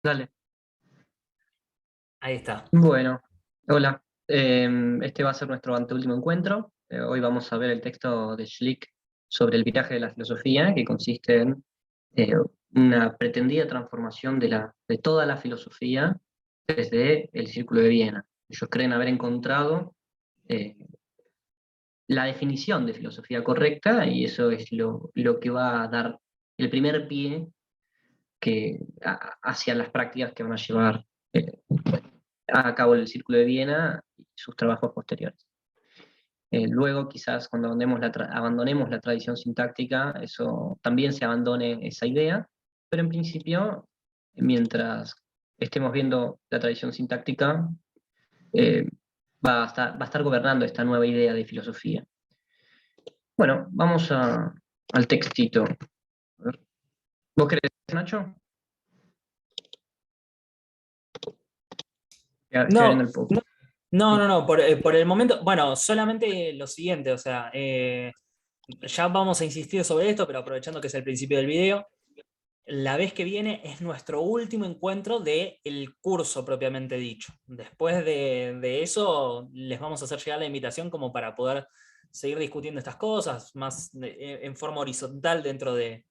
Dale. Ahí está. Bueno, hola. Este va a ser nuestro anteúltimo encuentro. Hoy vamos a ver el texto de Schlick sobre el viraje de la filosofía, que consiste en eh, una pretendida transformación de toda la filosofía desde el Círculo de Viena. Ellos creen haber encontrado eh, la definición de filosofía correcta y eso es lo que va a dar el primer pie hacia las prácticas que van a llevar eh, a cabo el Círculo de Viena y sus trabajos posteriores. Luego, quizás cuando abandonemos la tradición sintáctica, eso también se abandone esa idea, pero en principio, mientras estemos viendo la tradición sintáctica, eh, va a estar gobernando esta nueva idea de filosofía. Bueno, al textito. A ver. ¿Vos querés, Nacho? Estoy abriendo No, el poco. no, por el momento, bueno, solamente lo siguiente, o sea, ya vamos a insistir sobre esto, pero aprovechando que es el principio del video, la vez que viene es nuestro último encuentro del curso propiamente dicho. Después de eso, les vamos a hacer llegar la invitación como para poder seguir discutiendo estas cosas, más en forma horizontal dentro de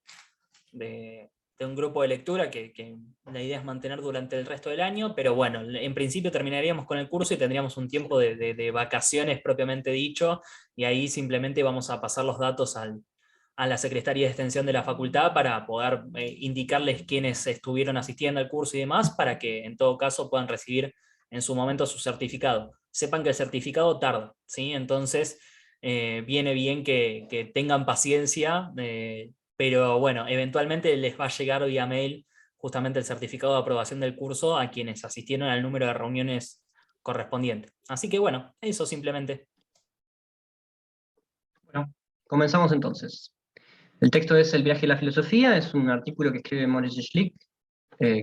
un grupo de lectura que la idea es mantener durante el resto del año, pero bueno, en principio terminaríamos con el curso y tendríamos un tiempo de vacaciones propiamente dicho, y ahí simplemente vamos a pasar los datos a la Secretaría de Extensión de la facultad para poder indicarles quiénes estuvieron asistiendo al curso y demás, para que en todo caso puedan recibir en su momento su certificado. Sepan que el certificado tarda, ¿sí? Entonces viene bien que tengan paciencia, pero bueno, eventualmente les va a llegar vía mail justamente el certificado de aprobación del curso a quienes asistieron al número de reuniones correspondiente. Así que bueno, eso simplemente. Bueno, comenzamos entonces. El texto es El viaje de la filosofía, es un artículo que escribe Maurice Schlick,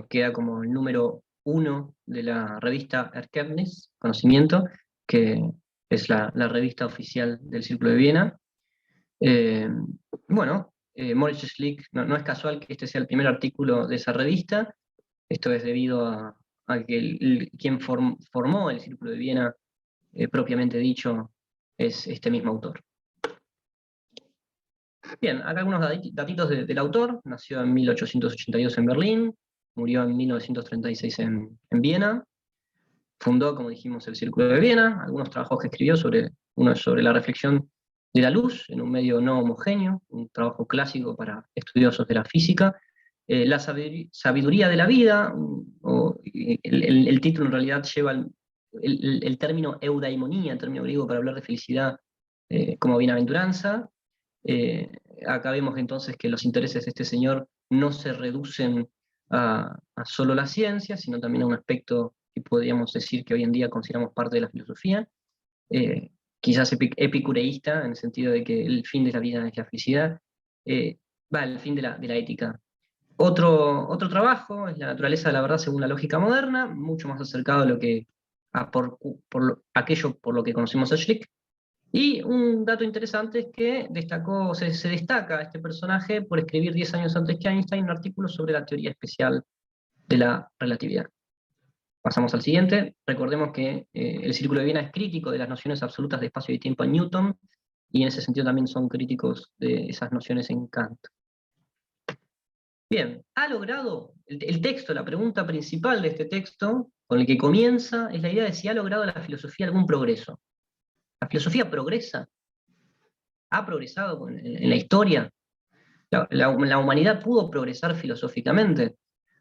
queda como el número uno de la revista Erkenntnis, Conocimiento, que es la revista oficial del Círculo de Viena. Eh, bueno, Maurice Schlick, no es casual que este sea el primer artículo de esa revista, esto es debido a que quien formó el Círculo de Viena, propiamente dicho, es este mismo autor. Bien, acá algunos datitos del autor. Nació en 1882 en Berlín, murió en 1936 en Viena. Fundó, como dijimos, el Círculo de Viena. Algunos trabajos que escribió uno es sobre la reflexión de la luz en un medio no homogéneo, un trabajo clásico para estudiosos de la física. La sabiduría de la vida, el título en realidad lleva el término eudaimonía, el término griego para hablar de felicidad como bienaventuranza. Eh, Acá vemos entonces que los intereses de este señor no se reducen a solo la ciencia, sino también a un aspecto que podríamos decir que hoy en día consideramos parte de la filosofía, eh, quizás epicureísta, en el sentido de que el fin de la vida es la felicidad, el fin de la ética. Otro trabajo es La naturaleza de la verdad según la lógica moderna, mucho más acercado a lo que aquello por lo que conocemos a Schlick. Y un dato interesante es que se destaca este personaje por escribir 10 años antes que Einstein un artículo sobre la teoría especial de la relatividad. Pasamos al siguiente. Recordemos que el Círculo de Viena es crítico de las nociones absolutas de espacio y tiempo en Newton, y en ese sentido también son críticos de esas nociones en Kant. Bien, ha logrado el texto, la pregunta principal de este texto, con el que comienza, es la idea de si ha logrado la filosofía algún progreso. ¿La filosofía progresa? ¿Ha progresado en la historia? ¿La humanidad pudo progresar filosóficamente?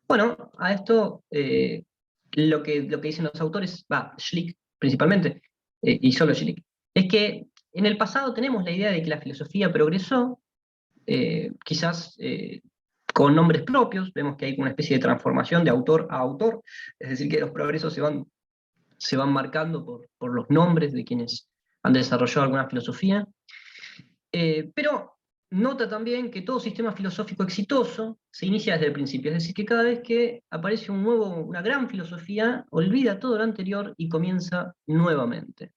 Bueno, a esto lo que dicen los autores, Schlick principalmente, y solo Schlick, es que en el pasado tenemos la idea de que la filosofía progresó, quizás con nombres propios, vemos que hay una especie de transformación de autor a autor, es decir, que los progresos se van marcando por los nombres de quienes han desarrollado alguna filosofía. Pero nota también que todo sistema filosófico exitoso se inicia desde el principio, es decir, que cada vez que aparece una gran filosofía, olvida todo lo anterior y comienza nuevamente.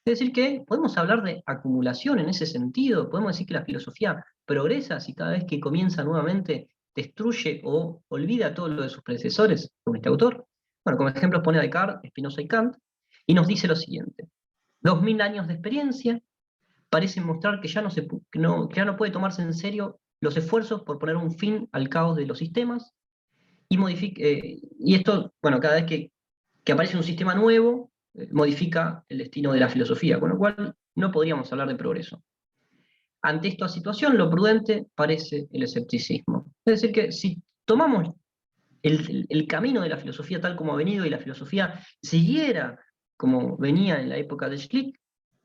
Es decir, que podemos hablar de acumulación en ese sentido, podemos decir que la filosofía progresa si cada vez que comienza nuevamente destruye o olvida todo lo de sus predecesores, como este autor. Bueno, como ejemplos pone a Descartes, Spinoza y Kant, y nos dice lo siguiente: 2000 años de experiencia parecen mostrar que que ya no puede tomarse en serio los esfuerzos por poner un fin al caos de los sistemas, y esto, bueno, cada vez que aparece un sistema nuevo, modifica el destino de la filosofía, con lo cual no podríamos hablar de progreso. Ante esta situación, lo prudente parece el escepticismo. Es decir, que si tomamos el camino de la filosofía tal como ha venido y la filosofía siguiera como venía en la época de Schlick,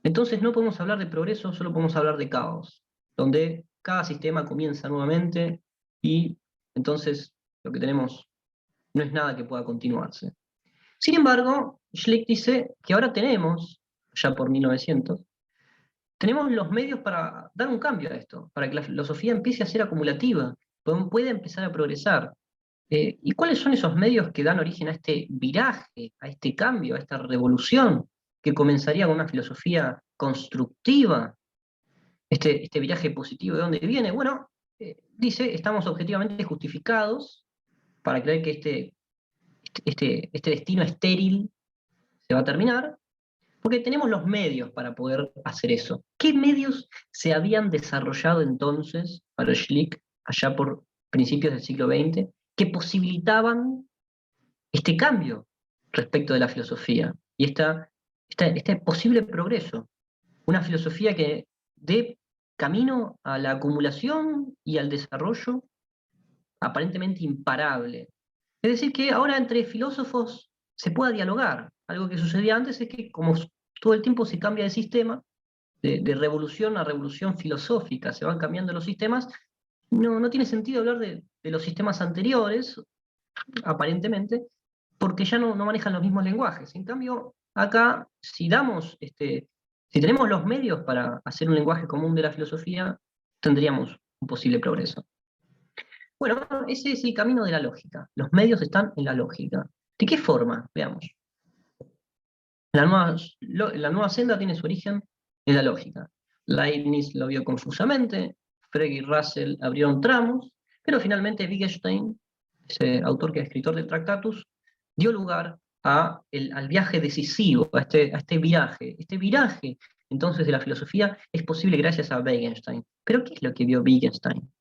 entonces no podemos hablar de progreso, solo podemos hablar de caos, donde cada sistema comienza nuevamente y entonces lo que tenemos no es nada que pueda continuarse. Sin embargo, Schlick dice que ahora tenemos, ya por 1900, tenemos los medios para dar un cambio a esto, para que la filosofía empiece a ser acumulativa, pueda empezar a progresar. ¿Y cuáles son esos medios que dan origen a este viraje, a este cambio, a esta revolución que comenzaría con una filosofía constructiva? Este viraje positivo, ¿de dónde viene? Bueno, dice, estamos objetivamente justificados para creer que este destino estéril se va a terminar, porque tenemos los medios para poder hacer eso. ¿Qué medios se habían desarrollado entonces para Schlick, allá por principios del siglo XX, que posibilitaban este cambio respecto de la filosofía y este posible progreso? Una filosofía que dé camino a la acumulación y al desarrollo aparentemente imparable. Es decir, que ahora entre filósofos se pueda dialogar. Algo que sucedía antes es que como todo el tiempo se cambia de sistema, de revolución a revolución filosófica, se van cambiando los sistemas, no tiene sentido hablar de los sistemas anteriores, aparentemente, porque ya no manejan los mismos lenguajes. En cambio, acá, si tenemos los medios para hacer un lenguaje común de la filosofía, tendríamos un posible progreso. Bueno, ese es el camino de la lógica. Los medios están en la lógica. ¿De qué forma? Veamos. La nueva senda tiene su origen en la lógica. Leibniz lo vio confusamente, Frege y Russell abrieron tramos, pero finalmente Wittgenstein, ese autor que es escritor del Tractatus, dio lugar al viaje decisivo, a este viraje. Este viraje, entonces, de la filosofía es posible gracias a Wittgenstein. ¿Pero qué es lo que vio Wittgenstein?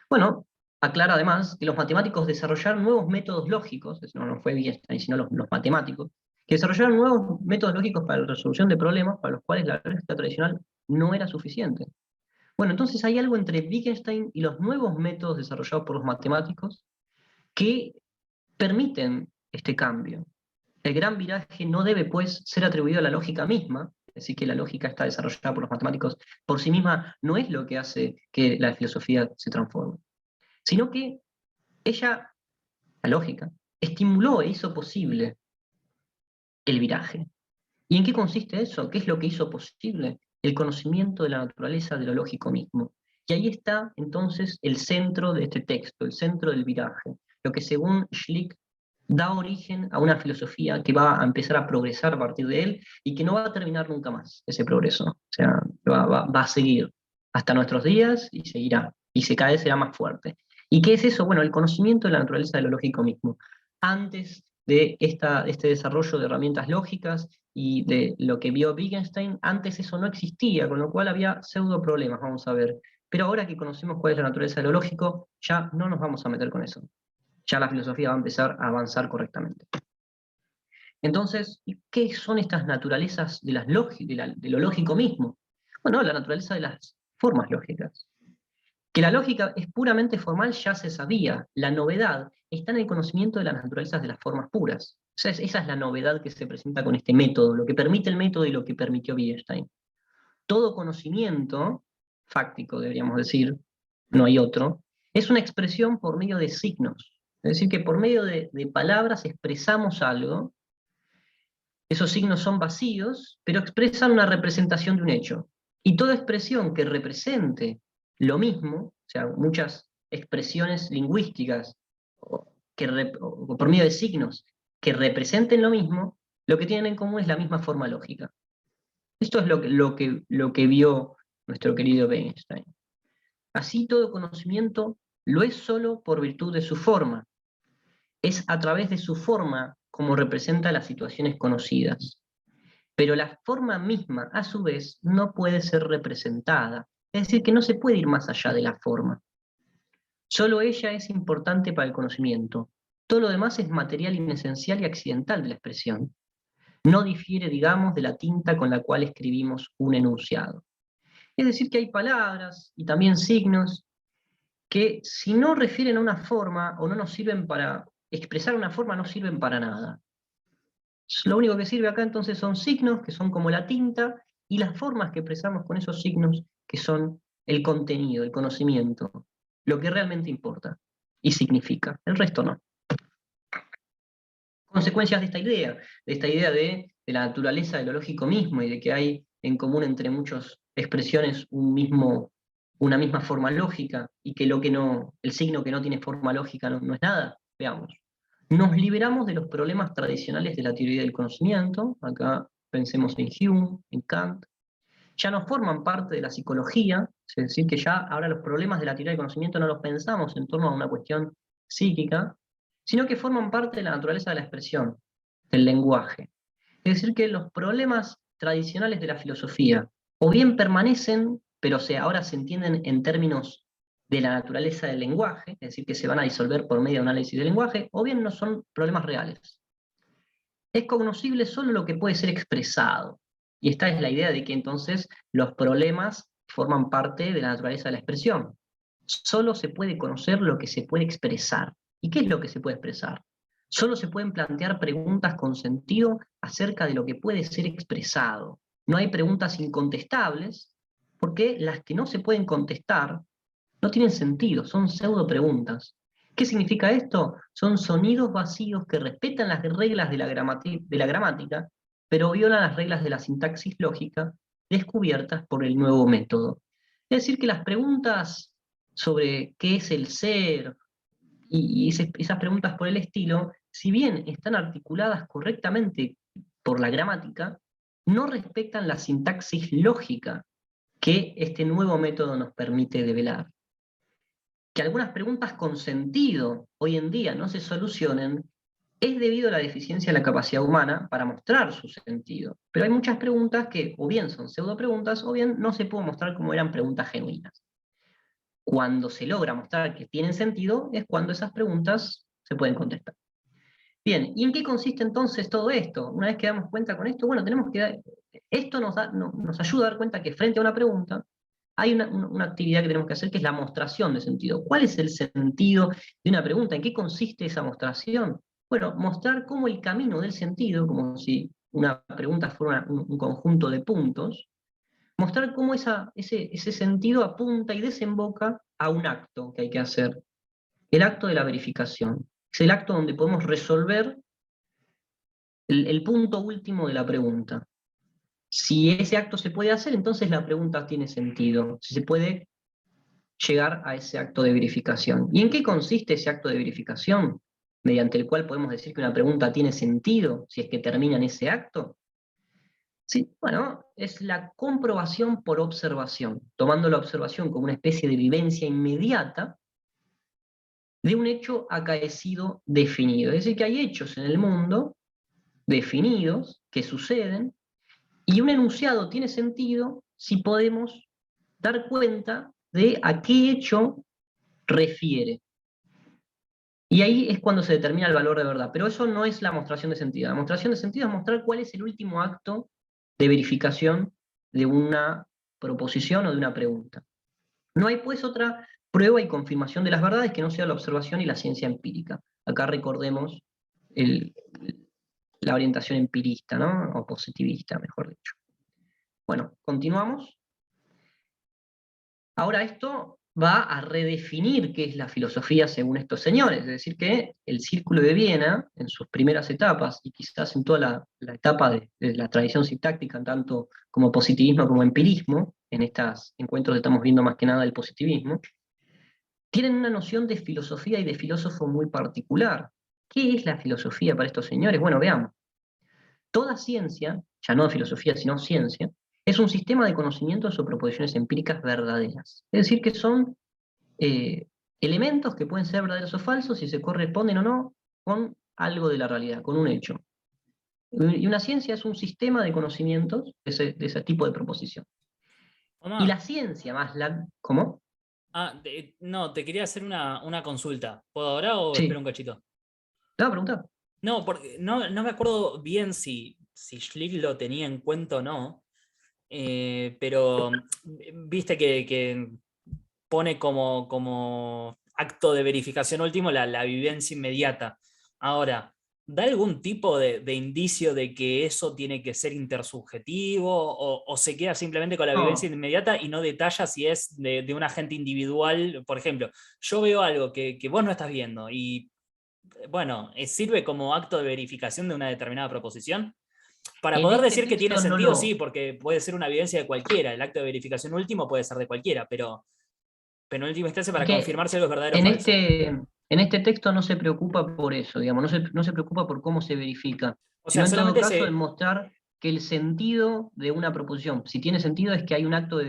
Bueno, aclara además que los matemáticos desarrollaron nuevos métodos lógicos, no fue Wittgenstein, sino los matemáticos, que desarrollaron nuevos métodos lógicos para la resolución de problemas para los cuales la lógica tradicional no era suficiente. Bueno, entonces hay algo entre Wittgenstein y los nuevos métodos desarrollados por los matemáticos que permiten este cambio. El gran viraje no debe, pues, ser atribuido a la lógica misma, es decir, que la lógica está desarrollada por los matemáticos por sí misma, no es lo que hace que la filosofía se transforme, sino que ella, la lógica, estimuló e hizo posible el viraje. ¿Y en qué consiste eso? ¿Qué es lo que hizo posible? El conocimiento de la naturaleza de lo lógico mismo. Y ahí está entonces el centro de este texto, el centro del viraje, lo que según Schlick da origen a una filosofía que va a empezar a progresar a partir de él y que no va a terminar nunca más ese progreso. O sea, va a seguir hasta nuestros días y seguirá. Y se cada vez será más fuerte. ¿Y qué es eso? Bueno, el conocimiento de la naturaleza de lo lógico mismo. Antes de este desarrollo de herramientas lógicas y de lo que vio Wittgenstein, antes eso no existía, con lo cual había pseudo problemas, vamos a ver. Pero ahora que conocemos cuál es la naturaleza de lo lógico, ya no nos vamos a meter con eso. Ya la filosofía va a empezar a avanzar correctamente. Entonces, ¿qué son estas naturalezas de lo lógico mismo? Bueno, la naturaleza de las formas lógicas. Que la lógica es puramente formal ya se sabía. La novedad está en el conocimiento de las naturalezas de las formas puras. Esa es la novedad que se presenta con este método, lo que permite el método y lo que permitió Wittgenstein. Todo conocimiento, fáctico deberíamos decir, no hay otro, es una expresión por medio de signos. Es decir, que por medio de palabras expresamos algo, esos signos son vacíos, pero expresan una representación de un hecho. Y toda expresión que represente lo mismo, o sea, muchas expresiones lingüísticas o por medio de signos que representen lo mismo, lo que tienen en común es la misma forma lógica. Esto es lo que vio nuestro querido Wittgenstein. Así todo conocimiento lo es solo por virtud de su forma. Es a través de su forma como representa las situaciones conocidas. Pero la forma misma, a su vez, no puede ser representada. Es decir, que no se puede ir más allá de la forma. Solo ella es importante para el conocimiento. Todo lo demás es material inesencial y accidental de la expresión. No difiere, digamos, de la tinta con la cual escribimos un enunciado. Es decir, que hay palabras y también signos que si no refieren a una forma o no nos sirven para expresar una forma, no sirven para nada. Lo único que sirve acá entonces son signos, que son como la tinta, y las formas que expresamos con esos signos, que son el contenido, el conocimiento, lo que realmente importa y significa. El resto no. Consecuencias de esta idea de la naturaleza de lo lógico mismo y de que hay en común entre muchas expresiones una misma forma lógica y que el signo que no tiene forma lógica no es nada. Veamos. Nos liberamos de los problemas tradicionales de la teoría del conocimiento, acá pensemos en Hume, en Kant, ya no forman parte de la psicología, es decir, que ya ahora los problemas de la teoría del conocimiento no los pensamos en torno a una cuestión psíquica, sino que forman parte de la naturaleza de la expresión, del lenguaje. Es decir, que los problemas tradicionales de la filosofía o bien permanecen, pero ahora se entienden en términos de la naturaleza del lenguaje, es decir, que se van a disolver por medio de un análisis del lenguaje, o bien no son problemas reales. Es cognoscible solo lo que puede ser expresado. Y esta es la idea de que entonces los problemas forman parte de la naturaleza de la expresión. Solo se puede conocer lo que se puede expresar. ¿Y qué es lo que se puede expresar? Solo se pueden plantear preguntas con sentido acerca de lo que puede ser expresado. No hay preguntas incontestables, porque las que no se pueden contestar no tienen sentido, son pseudo preguntas. ¿Qué significa esto? Son sonidos vacíos que respetan las reglas de la gramática, pero violan las reglas de la sintaxis lógica descubiertas por el nuevo método. Es decir, que las preguntas sobre qué es el ser y esas preguntas por el estilo, si bien están articuladas correctamente por la gramática, no respetan la sintaxis lógica que este nuevo método nos permite develar. Que algunas preguntas con sentido hoy en día no se solucionen es debido a la deficiencia de la capacidad humana para mostrar su sentido. Pero hay muchas preguntas que o bien son pseudo preguntas o bien no se puede mostrar como eran preguntas genuinas. Cuando se logra mostrar que tienen sentido es cuando esas preguntas se pueden contestar. Bien, ¿y en qué consiste entonces todo esto? Una vez que damos cuenta con esto, bueno, esto nos ayuda a dar cuenta que frente a una pregunta hay una actividad que tenemos que hacer que es la mostración de sentido. ¿Cuál es el sentido de una pregunta? ¿En qué consiste esa mostración? Bueno, mostrar cómo el camino del sentido, como si una pregunta fuera un conjunto de puntos, mostrar cómo ese sentido apunta y desemboca a un acto que hay que hacer. El acto de la verificación. Es el acto donde podemos resolver el punto último de la pregunta. Si ese acto se puede hacer, entonces la pregunta tiene sentido. Si se puede llegar a ese acto de verificación. ¿Y en qué consiste ese acto de verificación? Mediante el cual podemos decir que una pregunta tiene sentido, si es que termina en ese acto. Sí, bueno, es la comprobación por observación, tomando la observación como una especie de vivencia inmediata de un hecho acaecido definido. Es decir, que hay hechos en el mundo definidos que suceden y un enunciado tiene sentido si podemos dar cuenta de a qué hecho refiere. Y ahí es cuando se determina el valor de verdad. Pero eso no es la mostración de sentido. La mostración de sentido es mostrar cuál es el último acto de verificación de una proposición o de una pregunta. No hay pues otra prueba y confirmación de las verdades que no sea la observación y la ciencia empírica. Acá recordemos la orientación empirista, ¿no? O positivista, mejor dicho. Bueno, continuamos. Ahora esto va a redefinir qué es la filosofía según estos señores, es decir, que el Círculo de Viena, en sus primeras etapas, y quizás en toda la etapa de la tradición sintáctica, tanto como positivismo como empirismo, en estos encuentros estamos viendo más que nada el positivismo, tienen una noción de filosofía y de filósofo muy particular. ¿Qué es la filosofía para estos señores? Bueno, veamos. Toda ciencia, ya no filosofía, sino ciencia, es un sistema de conocimientos o proposiciones empíricas verdaderas. Es decir, que son elementos que pueden ser verdaderos o falsos y se corresponden o no con algo de la realidad, con un hecho. Y una ciencia es un sistema de conocimientos de ese tipo de proposición. Y Omar, la ciencia más la... ¿Cómo? no, te quería hacer una consulta. ¿Puedo ahora o espero Sí. un cachito? ¿Te voy a preguntar? No, porque no me acuerdo bien si Schlick lo tenía en cuenta o no, pero viste que pone como acto de verificación último la vivencia inmediata. Ahora, ¿da algún tipo de indicio de que eso tiene que ser intersubjetivo o se queda simplemente con la vivencia No. inmediata y no detalla si es de un agente individual? Por ejemplo, yo veo algo que vos no estás viendo y, bueno, sirve como acto de verificación de una determinada proposición. Para En poder este decir que tiene texto no sentido, sí, lo... porque puede ser una evidencia de cualquiera. El acto de verificación último puede ser de cualquiera, pero en última instancia Es para que confirmar si algo es verdadero o en falso. este texto no se preocupa por eso, digamos, no se preocupa por cómo se verifica, O sino sea, en todo solamente caso en se, mostrar que el sentido de una proposición, si tiene sentido, es que hay un acto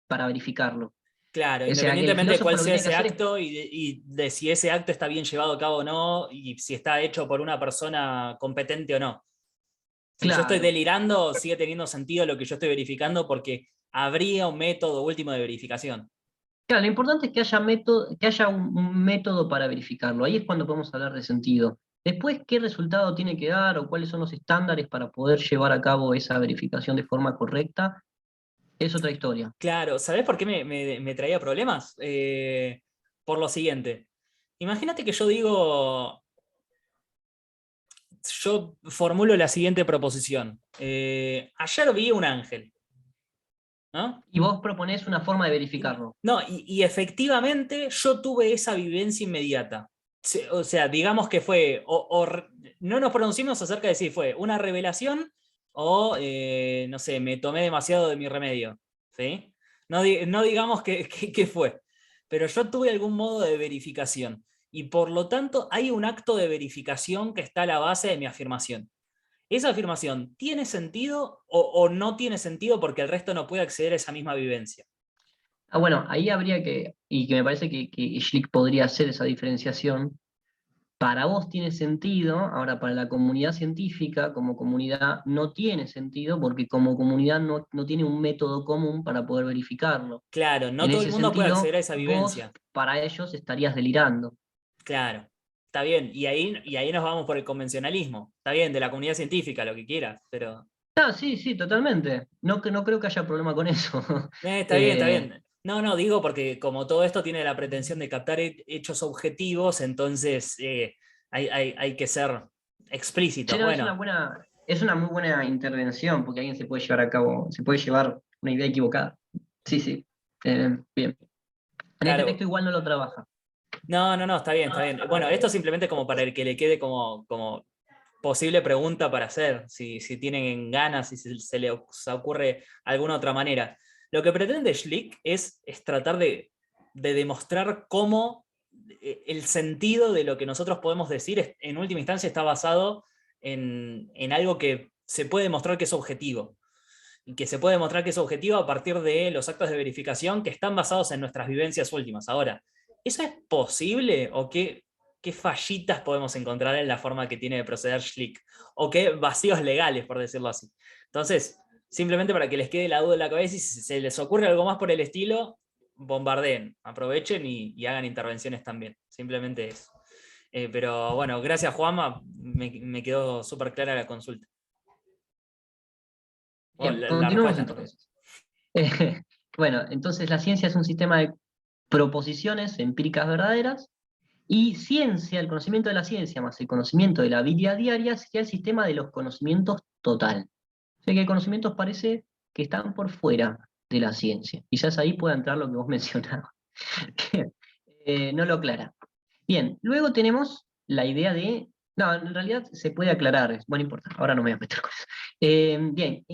para verificarlo. claro, O sea, que el independientemente de filósofo cuál lo que sea tiene que ese hacer es... acto y de si ese acto está bien llevado a cabo o no, y si está hecho por una persona competente o no. Si yo estoy Claro, delirando, sigue teniendo sentido lo que yo estoy verificando porque habría un método último de verificación. claro, lo importante es que haya que haya un método para verificarlo. Ahí es cuando podemos hablar de sentido. Después, ¿qué resultado tiene que dar o cuáles son los estándares para poder llevar a cabo esa verificación de forma correcta? Es otra historia. Claro, ¿sabés por qué me traía problemas? Por lo siguiente. Imagínate que yo formulo la siguiente proposición. Ayer vi un ángel, ¿no? Y vos proponés una forma de Y, verificarlo. no, y efectivamente yo tuve esa vivencia inmediata. O sea, digamos que fue, no nos pronunciamos acerca de si fue una revelación o, no sé, me tomé demasiado de mi remedio, ¿sí? No digamos que fue, pero yo tuve algún modo de verificación y por lo tanto hay un acto de verificación que está a la base de mi afirmación. ¿Esa afirmación tiene sentido o no tiene sentido porque el resto no puede acceder a esa misma vivencia? Ah, bueno, ahí habría y que me parece que Schlick podría hacer esa diferenciación. Para vos tiene sentido, ahora para la comunidad científica, como comunidad, no tiene sentido porque como comunidad no tiene un método común para poder verificarlo. Claro, no En todo el ese mundo puede acceder a sentido, esa vos vivencia. para ellos estarías delirando. Claro, está bien. Y ahí nos vamos por el convencionalismo. Está bien, de la comunidad científica, lo que quieras, pero. Ah, sí, sí, totalmente. No creo que haya problema con eso. Está bien, está Eh, bien. No, digo porque como todo esto tiene la pretensión de captar hechos objetivos, entonces hay que ser Sí, explícitos. no, Bueno, es una muy buena intervención porque alguien se puede llevar a cabo, se puede llevar una idea equivocada. Sí, sí. Bien. En este texto claro. igual no lo trabaja. No, está bien, está bien. Bueno, esto simplemente como para el que le quede como posible pregunta para hacer, si tienen ganas, si se les ocurre alguna otra manera. Lo que pretende Schlick es tratar de demostrar cómo el sentido de lo que nosotros podemos decir en última instancia está basado en algo que se puede demostrar que es objetivo. Y que se puede demostrar que es objetivo a partir de los actos de verificación que están basados en nuestras vivencias últimas. Ahora, ¿eso es posible o qué fallitas podemos encontrar en la forma que tiene de proceder Schlick? ¿O qué vacíos legales, por decirlo así? Entonces, simplemente para que les quede la duda en la cabeza y si se les ocurre algo más por el estilo, bombardeen, aprovechen y hagan intervenciones también. Simplemente eso. Pero bueno, gracias Juanma, me quedó súper clara la consulta. O Bien, la continuemos respuesta en realidad. entonces. Bueno, entonces la ciencia es un sistema de proposiciones empíricas verdaderas y ciencia, el conocimiento de la ciencia más el conocimiento de la vida diaria sería el sistema de los conocimientos total. O sea que hay conocimientos parece que están por fuera de la ciencia. Quizás ahí pueda entrar lo que vos mencionabas. No lo aclara. Bien, luego tenemos la idea de... No, en realidad se puede aclarar, bueno, no importa, ahora no me voy a meter con eso. Bien,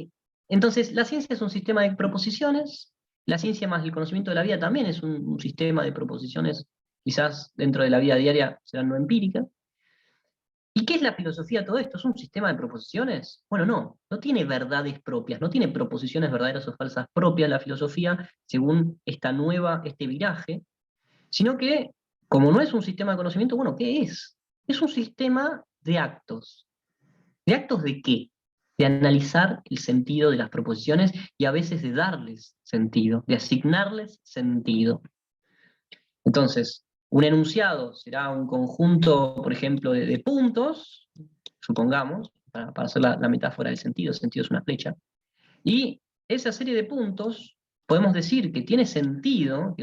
entonces la ciencia es un sistema de proposiciones, la ciencia más el conocimiento de la vida también es un sistema de proposiciones, quizás dentro de la vida diaria serán no empíricas. ¿Y qué es la filosofía de todo esto? ¿Es un sistema de proposiciones? Bueno, no tiene verdades propias, no tiene proposiciones verdaderas o falsas propias la filosofía según este viraje, sino que Como no es un sistema de conocimiento, bueno, ¿qué es? Es un sistema de actos. ¿De actos de qué? De analizar el sentido de las proposiciones y a veces de darles sentido, de asignarles sentido. Entonces, un enunciado será un conjunto, por ejemplo, de puntos, supongamos, para hacer la metáfora del sentido, el sentido es una flecha, y esa serie de puntos podemos decir que tiene sentido,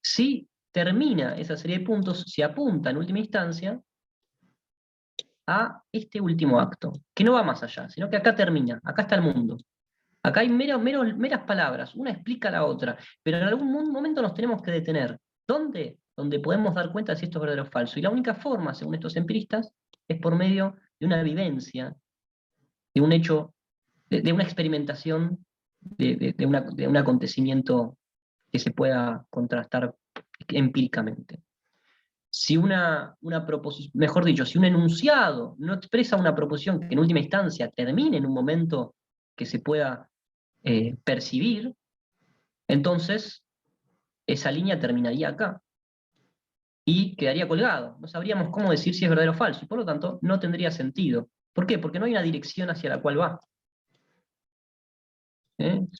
si termina esa serie de puntos, se apunta en última instancia a este último acto, que no va más allá, sino que acá termina, acá está el mundo. Acá hay meras palabras, una explica a la otra, pero en algún momento nos tenemos que detener. ¿Dónde? Donde podemos dar cuenta de si esto es verdadero o falso. Y la única forma, según estos empiristas, es por medio de una vivencia, de un hecho, de una experimentación, de un acontecimiento que se pueda contrastar empíricamente. Si una proposición, mejor dicho, si un enunciado no expresa una proposición que en última instancia termine en un momento que se pueda percibir, entonces esa línea terminaría acá y quedaría colgado. No sabríamos cómo decir si es verdadero o falso, y por lo tanto no tendría sentido. ¿Por qué? Porque no hay una dirección hacia la cual va. Bien,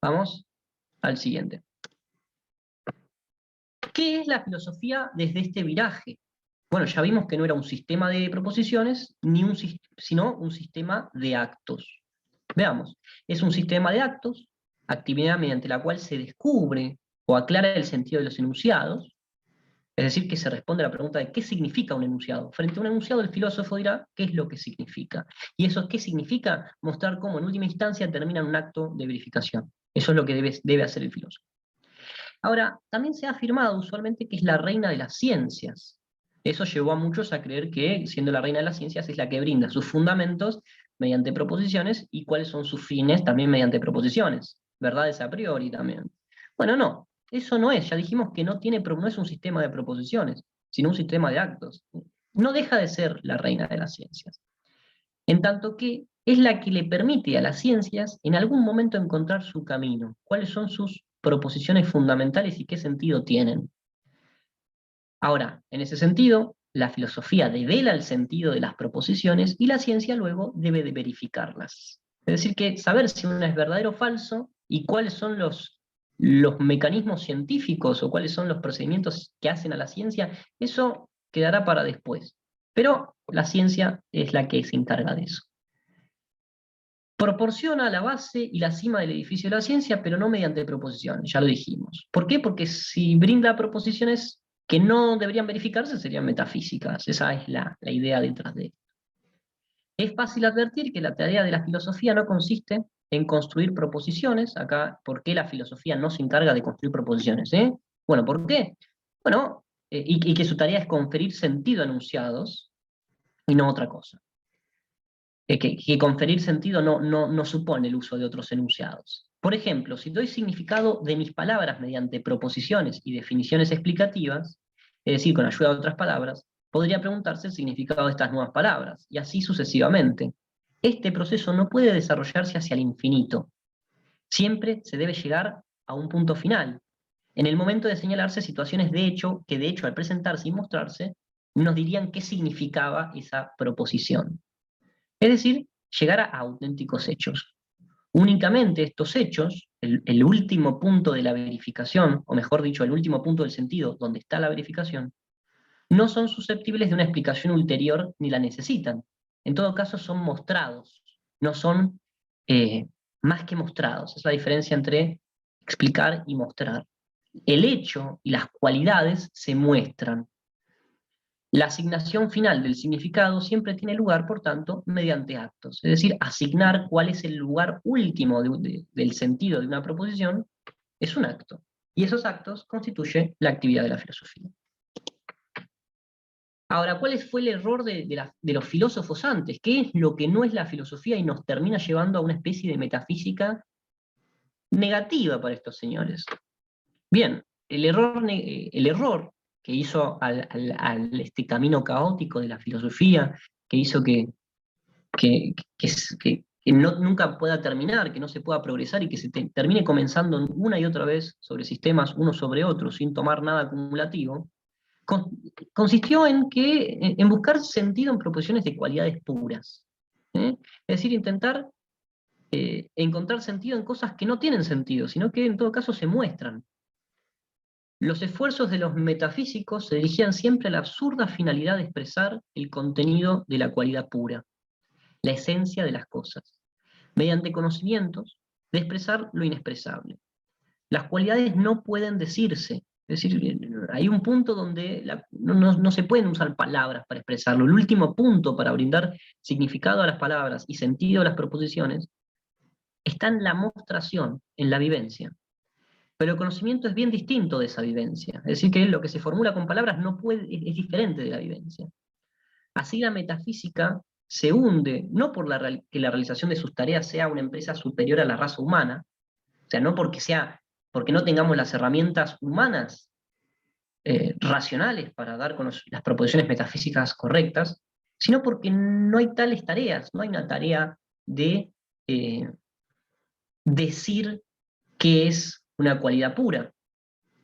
vamos al siguiente. ¿Qué es la filosofía desde este viraje? Bueno, ya vimos que no era un sistema de proposiciones, sino un sistema de actos. Veamos, es un sistema de actos, actividad mediante la cual se descubre o aclara el sentido de los enunciados, es decir, que se responde a la pregunta de qué significa un enunciado. Frente a un enunciado, el filósofo dirá qué es lo que significa. Y eso qué significa, mostrar cómo en última instancia termina en un acto de verificación. Eso es lo que debe hacer el filósofo. Ahora, también se ha afirmado usualmente que es la reina de las ciencias. Eso llevó a muchos a creer que, siendo la reina de las ciencias, es la que brinda sus fundamentos mediante proposiciones y cuáles son sus fines también mediante proposiciones. Verdades a priori también. Bueno, no, eso no es. Ya dijimos que no es un sistema de proposiciones, sino un sistema de actos. No deja de ser la reina de las ciencias. En tanto que es la que le permite a las ciencias en algún momento encontrar su camino, cuáles son sus proposiciones fundamentales y qué sentido tienen. Ahora, en ese sentido, la filosofía devela el sentido de las proposiciones y la ciencia luego debe de verificarlas. Es decir, que saber si una es verdadero o falso y cuáles son los mecanismos científicos o cuáles son los procedimientos que hacen a la ciencia, eso quedará para después. Pero la ciencia es la que se encarga de eso. Proporciona la base y la cima del edificio de la ciencia, pero no mediante proposiciones, ya lo dijimos. ¿Por qué? Porque si brinda proposiciones que no deberían verificarse, serían metafísicas. Esa es la idea detrás de esto. Es fácil advertir que la tarea de la filosofía no consiste en construir proposiciones. Acá, ¿por qué la filosofía no se encarga de construir proposiciones? Bueno, ¿por qué? Bueno, y que su tarea es conferir sentido a enunciados y no otra cosa. Que conferir sentido no supone el uso de otros enunciados. Por ejemplo, si doy significado de mis palabras mediante proposiciones y definiciones explicativas, es decir, con ayuda de otras palabras, podría preguntarse el significado de estas nuevas palabras, y así sucesivamente. Este proceso no puede desarrollarse hacia el infinito. Siempre se debe llegar a un punto final. En el momento de señalarse situaciones de hecho, que de hecho al presentarse y mostrarse, nos dirían qué significaba esa proposición. Es decir, llegar a auténticos hechos. Únicamente estos hechos, el último punto de la verificación, o mejor dicho, el último punto del sentido, donde está la verificación, no son susceptibles de una explicación ulterior ni la necesitan. En todo caso, son mostrados, no son más que mostrados. Es la diferencia entre explicar y mostrar. El hecho y las cualidades se muestran. La asignación final del significado siempre tiene lugar, por tanto, mediante actos. Es decir, asignar cuál es el lugar último del sentido de una proposición es un acto. Y esos actos constituyen la actividad de la filosofía. Ahora, ¿cuál fue el error de los filósofos antes? ¿Qué es lo que no es la filosofía y nos termina llevando a una especie de metafísica negativa para estos señores? Bien, el error que hizo este camino caótico de la filosofía, que hizo que que nunca pueda terminar, que no se pueda progresar y que se termine comenzando una y otra vez sobre sistemas uno sobre otro sin tomar nada acumulativo, consistió en buscar sentido en proposiciones de cualidades puras. Es decir, intentar encontrar sentido en cosas que no tienen sentido, sino que en todo caso se muestran. Los esfuerzos de los metafísicos se dirigían siempre a la absurda finalidad de expresar el contenido de la cualidad pura, la esencia de las cosas, mediante conocimientos de expresar lo inexpresable. Las cualidades no pueden decirse, es decir, hay un punto donde no se pueden usar palabras para expresarlo. El último punto para brindar significado a las palabras y sentido a las proposiciones está en la mostración, en la vivencia. Pero el conocimiento es bien distinto de esa vivencia. Es decir, que lo que se formula con palabras es diferente de la vivencia. Así la metafísica se hunde, no por que la realización de sus tareas sea una empresa superior a la raza humana, o sea, no porque no tengamos las herramientas humanas racionales para dar con las proposiciones metafísicas correctas, sino porque no hay tales tareas, no hay una tarea de decir qué es una cualidad pura.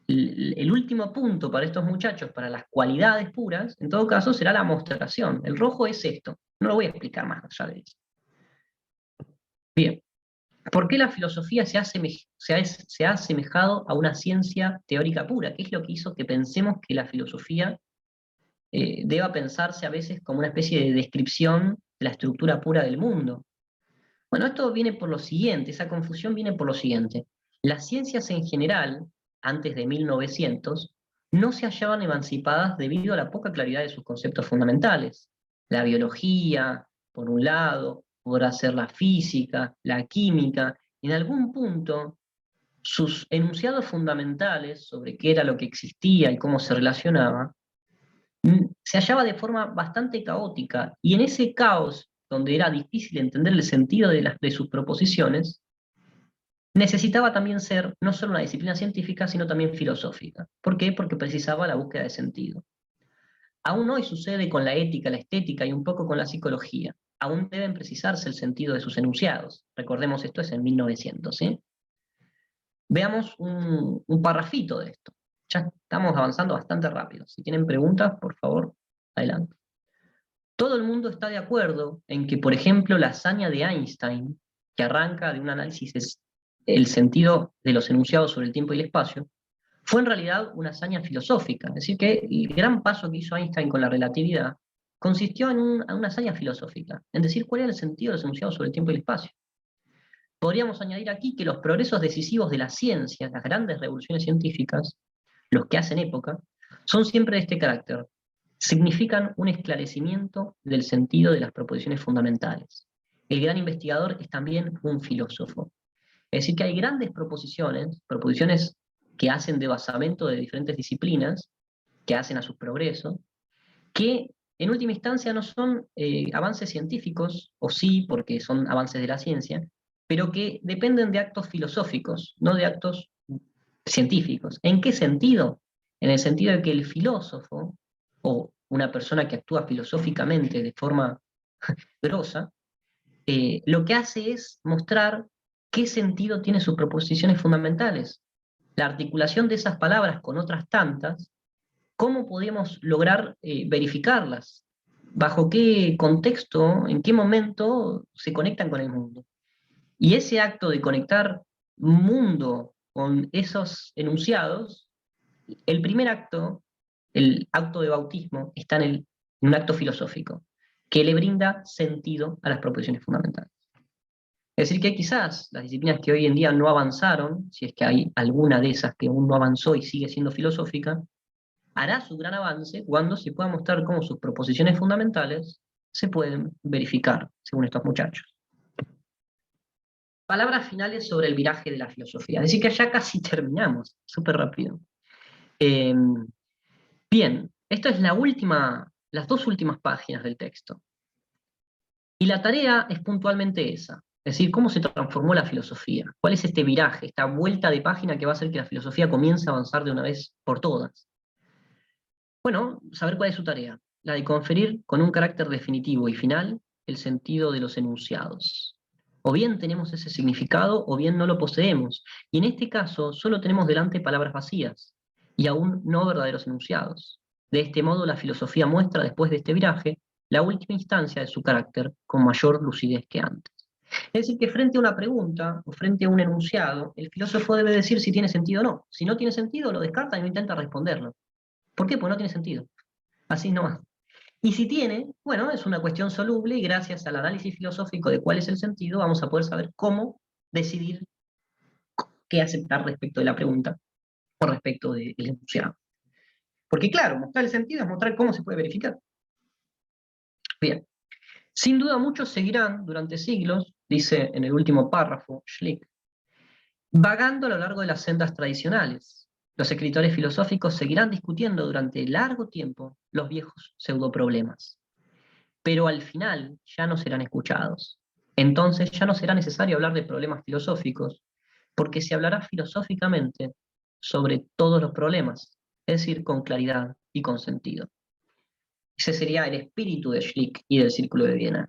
El último punto para estos muchachos, para las cualidades puras, en todo caso será la mostración. El rojo es esto. No lo voy a explicar más allá de eso. Bien. ¿Por qué la filosofía se ha asemejado a una ciencia teórica pura? ¿Qué es lo que hizo que pensemos que la filosofía deba pensarse a veces como una especie de descripción de la estructura pura del mundo? Bueno, esto viene por lo siguiente, esa confusión viene por lo siguiente. Las ciencias en general, antes de 1900, no se hallaban emancipadas debido a la poca claridad de sus conceptos fundamentales. La biología, por un lado, podrá ser la física, la química, en algún punto sus enunciados fundamentales sobre qué era lo que existía y cómo se relacionaba, se hallaba de forma bastante caótica, y en ese caos, donde era difícil entender el sentido de sus proposiciones, necesitaba también ser no solo una disciplina científica, sino también filosófica. ¿Por qué? Porque precisaba la búsqueda de sentido. Aún hoy sucede con la ética, la estética y un poco con la psicología. Aún deben precisarse el sentido de sus enunciados. Recordemos, esto es en 1900, ¿sí? Veamos un parrafito de esto. Ya estamos avanzando bastante rápido. Si tienen preguntas, por favor, adelante. Todo el mundo está de acuerdo en que, por ejemplo, la hazaña de Einstein, que arranca de un análisis del sentido de los enunciados sobre el tiempo y el espacio, fue en realidad una hazaña filosófica. Es decir, que el gran paso que hizo Einstein con la relatividad consistió en una hazaña filosófica, en decir cuál era el sentido de los enunciados sobre el tiempo y el espacio. Podríamos añadir aquí que los progresos decisivos de la ciencia, las grandes revoluciones científicas, los que hacen época, son siempre de este carácter. Significan un esclarecimiento del sentido de las proposiciones fundamentales. El gran investigador es también un filósofo. Es decir, que hay grandes proposiciones que hacen de basamento de diferentes disciplinas, que hacen a sus progresos, que en última instancia no son avances científicos, o sí, porque son avances de la ciencia, pero que dependen de actos filosóficos, no de actos científicos. ¿En qué sentido? En el sentido de que el filósofo, o una persona que actúa filosóficamente de forma grosa, lo que hace es mostrar qué sentido tienen sus proposiciones fundamentales. La articulación de esas palabras con otras tantas, ¿cómo podemos lograr verificarlas? ¿Bajo qué contexto, en qué momento se conectan con el mundo? Y ese acto de conectar mundo con esos enunciados, el primer acto, el acto de bautismo, está en un acto filosófico, que le brinda sentido a las proposiciones fundamentales. Es decir, que quizás las disciplinas que hoy en día no avanzaron, si es que hay alguna de esas que aún no avanzó y sigue siendo filosófica, hará su gran avance cuando se pueda mostrar cómo sus proposiciones fundamentales se pueden verificar, según estos muchachos. Palabras finales sobre el viraje de la filosofía. Es decir, que ya casi terminamos, súper rápido. Bien, esta es las dos últimas páginas del texto. Y la tarea es puntualmente esa. Es decir, cómo se transformó la filosofía. ¿Cuál es este viraje, esta vuelta de página que va a hacer que la filosofía comience a avanzar de una vez por todas? Bueno, saber cuál es su tarea. La de conferir con un carácter definitivo y final el sentido de los enunciados. O bien tenemos ese significado, o bien no lo poseemos. Y en este caso, solo tenemos delante palabras vacías, y aún no verdaderos enunciados. De este modo, la filosofía muestra, después de este viraje, la última instancia de su carácter, con mayor lucidez que antes. Es decir, que frente a una pregunta, o frente a un enunciado, el filósofo debe decir si tiene sentido o no. Si no tiene sentido, lo descarta y no intenta responderlo. ¿Por qué? Porque no tiene sentido. Así nomás. Y si tiene, bueno, es una cuestión soluble y gracias al análisis filosófico de cuál es el sentido, vamos a poder saber cómo decidir qué aceptar respecto de la pregunta o respecto del enunciado. Porque claro, mostrar el sentido es mostrar cómo se puede verificar. Bien. Sin duda muchos seguirán durante siglos, dice en el último párrafo Schlick, vagando a lo largo de las sendas tradicionales. Los escritores filosóficos seguirán discutiendo durante largo tiempo los viejos pseudoproblemas, pero al final ya no serán escuchados. Entonces ya no será necesario hablar de problemas filosóficos, porque se hablará filosóficamente sobre todos los problemas, es decir, con claridad y con sentido. Ese sería el espíritu de Schlick y del Círculo de Viena.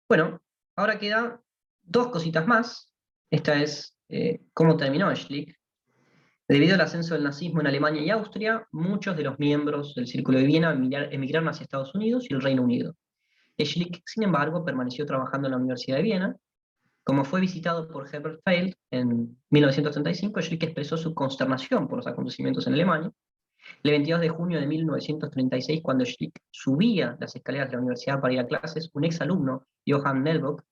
Bueno, ahora quedan dos cositas más. Esta es cómo terminó Schlick. Debido al ascenso del nazismo en Alemania y Austria, muchos de los miembros del Círculo de Viena emigraron hacia Estados Unidos y el Reino Unido. Schlick, sin embargo, permaneció trabajando en la Universidad de Viena. Como fue visitado por Herbert Feld en 1935, Schlick expresó su consternación por los acontecimientos en Alemania. El 22 de junio de 1936, cuando Schlick subía las escaleras de la universidad para ir a clases, un exalumno, Johann Nelbach,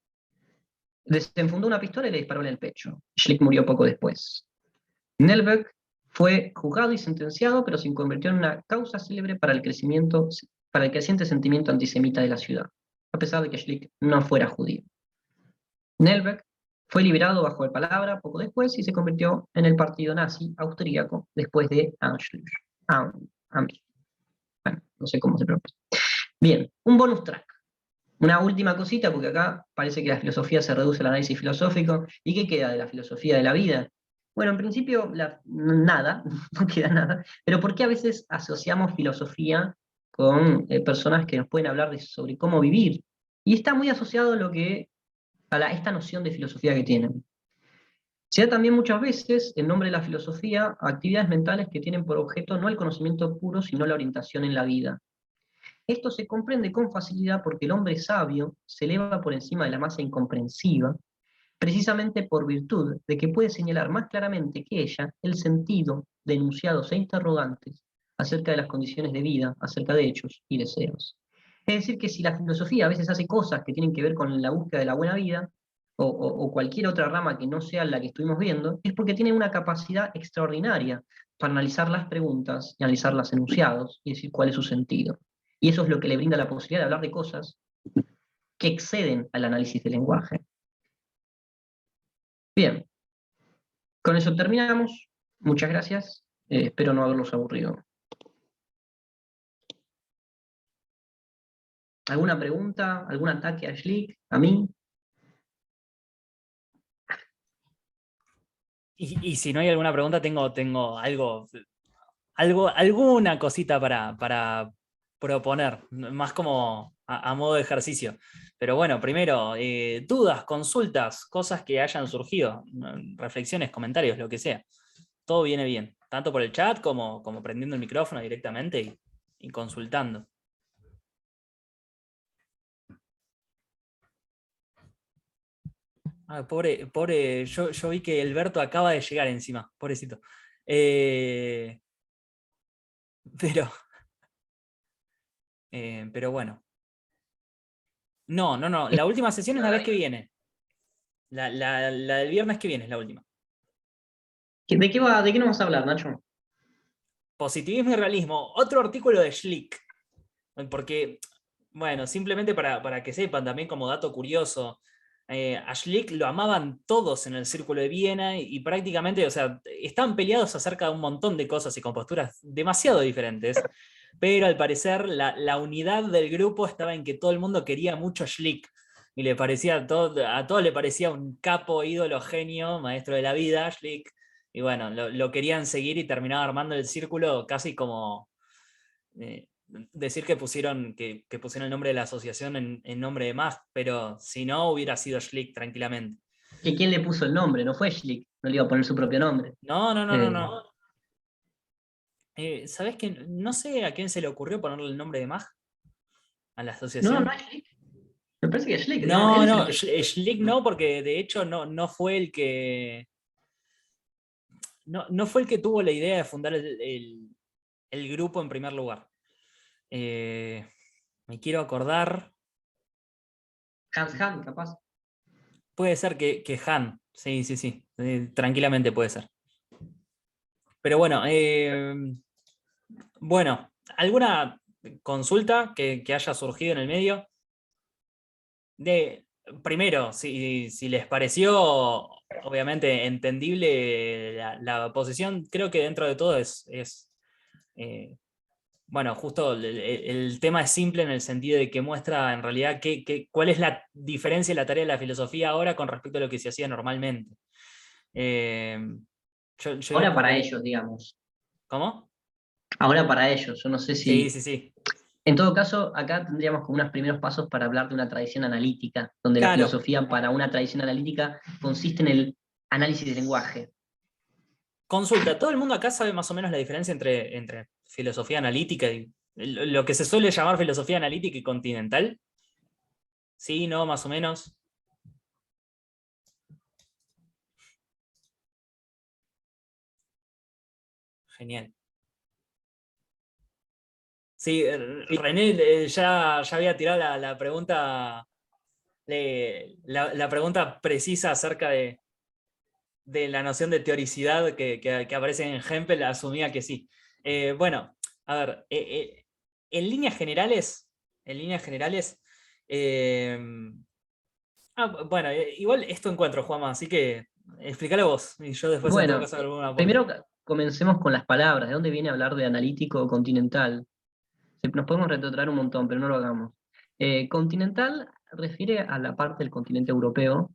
desenfundó una pistola y le disparó en el pecho. Schlick murió poco después. Nelbach fue juzgado y sentenciado, pero se convirtió en una causa célebre para el creciente sentimiento antisemita de la ciudad, a pesar de que Schlick no fuera judío. Nelbach fue liberado bajo el palabra poco después y se convirtió en el partido nazi austríaco después de Anschluss. Bueno, no sé cómo se pronuncia. Bien, un bonus track. Una última cosita, porque acá parece que la filosofía se reduce al análisis filosófico. ¿Y qué queda de la filosofía de la vida? Bueno, en principio, nada, no queda nada. Pero ¿por qué a veces asociamos filosofía con personas que nos pueden hablar sobre cómo vivir? Y está muy asociado a esta noción de filosofía que tienen. Se da también muchas veces, en nombre de la filosofía, a actividades mentales que tienen por objeto no el conocimiento puro, sino la orientación en la vida. Esto se comprende con facilidad porque el hombre sabio se eleva por encima de la masa incomprensiva, precisamente por virtud de que puede señalar más claramente que ella el sentido de enunciados e interrogantes acerca de las condiciones de vida, acerca de hechos y deseos. Es decir, que si la filosofía a veces hace cosas que tienen que ver con la búsqueda de la buena vida, o cualquier otra rama que no sea la que estuvimos viendo, es porque tiene una capacidad extraordinaria para analizar las preguntas y analizar los enunciados y decir cuál es su sentido. Y eso es lo que le brinda la posibilidad de hablar de cosas que exceden al análisis del lenguaje. Bien, con eso terminamos. Muchas gracias. Espero no haberlos aburrido. ¿Alguna pregunta? ¿Algún ataque a Schlick? ¿A mí? Y si no hay alguna pregunta, tengo alguna cosita para proponer, más como a modo de ejercicio. Pero bueno, primero, dudas, consultas, cosas que hayan surgido, reflexiones, comentarios, lo que sea. Todo viene bien, tanto por el chat como prendiendo el micrófono directamente y consultando. Pobre, yo vi que Alberto acaba de llegar encima, pobrecito. Pero bueno. No, la última sesión es la vez que viene. La del viernes que viene es la última. ¿De qué nos vamos a hablar, Nacho? Positivismo y realismo. Otro artículo de Schlick. Porque, bueno, simplemente para que sepan también como dato curioso, a Schlick lo amaban todos en el Círculo de Viena y prácticamente, o sea, estaban peleados acerca de un montón de cosas y con posturas demasiado diferentes, pero al parecer la unidad del grupo estaba en que todo el mundo quería mucho a Schlick y le parecía a todos le parecía un capo, ídolo, genio, maestro de la vida, Schlick, y bueno, lo querían seguir y terminaba armando el círculo casi como decir que pusieron el nombre de la asociación en nombre de Musk, pero si no, hubiera sido Schlick tranquilamente. ¿Que quién le puso el nombre? No fue Schlick, no le iba a poner su propio nombre. No, no, no, no, Eh, no. ¿Sabés que no sé a quién se le ocurrió ponerle el nombre de Musk a la no, no asociación? es Schlick. Me parece que es Schlick, no, él No, es el no, que... Schlick no, porque de hecho no fue el que. No fue el que tuvo la idea de fundar el grupo en primer lugar. Me quiero acordar. Hans Hahn, capaz. Puede ser que Han. Sí, sí, sí. Tranquilamente puede ser. Pero bueno, ¿alguna consulta que haya surgido en el medio? Primero, si les pareció obviamente entendible la posición, creo que dentro de todo eh, bueno, justo el tema es simple en el sentido de que muestra en realidad cuál es la diferencia y la tarea de la filosofía ahora con respecto a lo que se hacía normalmente. Eh, yo Ahora lo para pongo. ellos, digamos. ¿Cómo? Ahora para ellos. Yo no sé Sí, si... sí, sí. En todo caso, acá tendríamos como unos primeros pasos para hablar de una tradición analítica, donde la Claro, filosofía para una tradición analítica consiste en el análisis del lenguaje. consulta. ¿Todo el mundo acá sabe más o menos la diferencia entre filosofía analítica y lo que se suele llamar filosofía analítica y continental? Sí, no, más o menos. Genial. Sí, René ya había tirado la pregunta, la pregunta precisa acerca de la noción de teoricidad que aparece en Hempel, asumía que sí. Bueno, a ver, en líneas generales, eh, bueno, igual esto encuentro, Juanma, así que explícalo vos, y yo después en todo Bueno, caso hago algún aporte. primero comencemos con las palabras. ¿De dónde viene a hablar de analítico o continental? Nos podemos retrotraer un montón, pero no lo hagamos. Continental refiere a la parte del continente europeo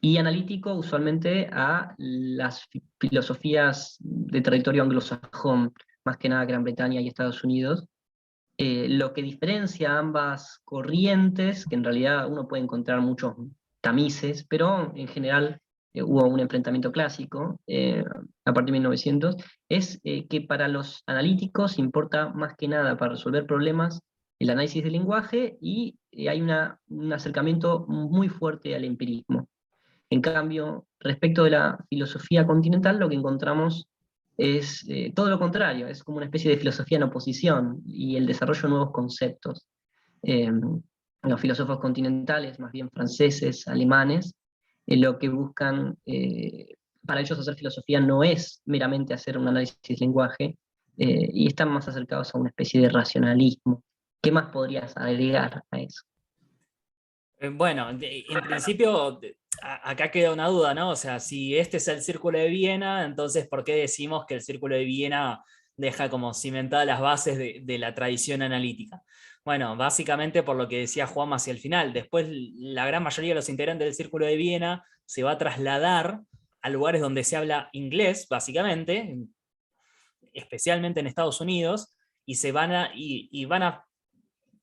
y analítico usualmente a las filosofías de territorio anglosajón, más que nada Gran Bretaña y Estados Unidos. Lo que diferencia a ambas corrientes, que en realidad uno puede encontrar muchos tamices, pero en general hubo un enfrentamiento clásico a partir de 1900, es que para los analíticos importa más que nada para resolver problemas el análisis del lenguaje y hay un acercamiento muy fuerte al empirismo. En cambio, respecto de la filosofía continental, lo que encontramos es todo lo contrario, es como una especie de filosofía en oposición y el desarrollo de nuevos conceptos. Eh, los filósofos continentales, más bien franceses, alemanes, lo que buscan, para ellos hacer filosofía no es meramente hacer un análisis del lenguaje, y están más acercados a una especie de racionalismo. ¿Qué más podrías agregar a eso? Bueno, en principio, acá queda una duda, ¿no? O sea, si este es el Círculo de Viena, entonces, ¿por qué decimos que el Círculo de Viena deja como cimentadas las bases de la tradición analítica? Bueno, básicamente por lo que decía Juan hacia el final. Después, la gran mayoría de los integrantes del Círculo de Viena se va a trasladar a lugares donde se habla inglés, básicamente, especialmente en Estados Unidos, y van a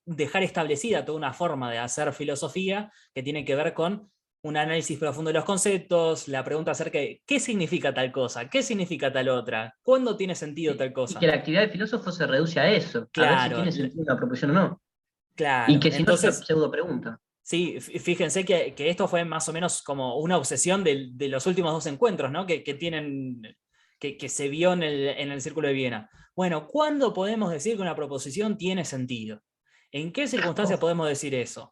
dejar establecida toda una forma de hacer filosofía que tiene que ver con un análisis profundo de los conceptos, la pregunta acerca de qué significa tal cosa, qué significa tal otra, cuándo tiene sentido tal Y que cosa. la actividad de filósofo se reduce a eso, a ver si Claro, tiene sentido una proposición o no. Y claro. que si no es una Entonces, pseudo pregunta. sí, fíjense que esto fue más o menos como una obsesión de los últimos dos encuentros, ¿no? Que tienen, que se vio en el Círculo de Viena. Bueno, ¿cuándo podemos decir que una proposición tiene sentido? ¿En qué circunstancias podemos decir eso?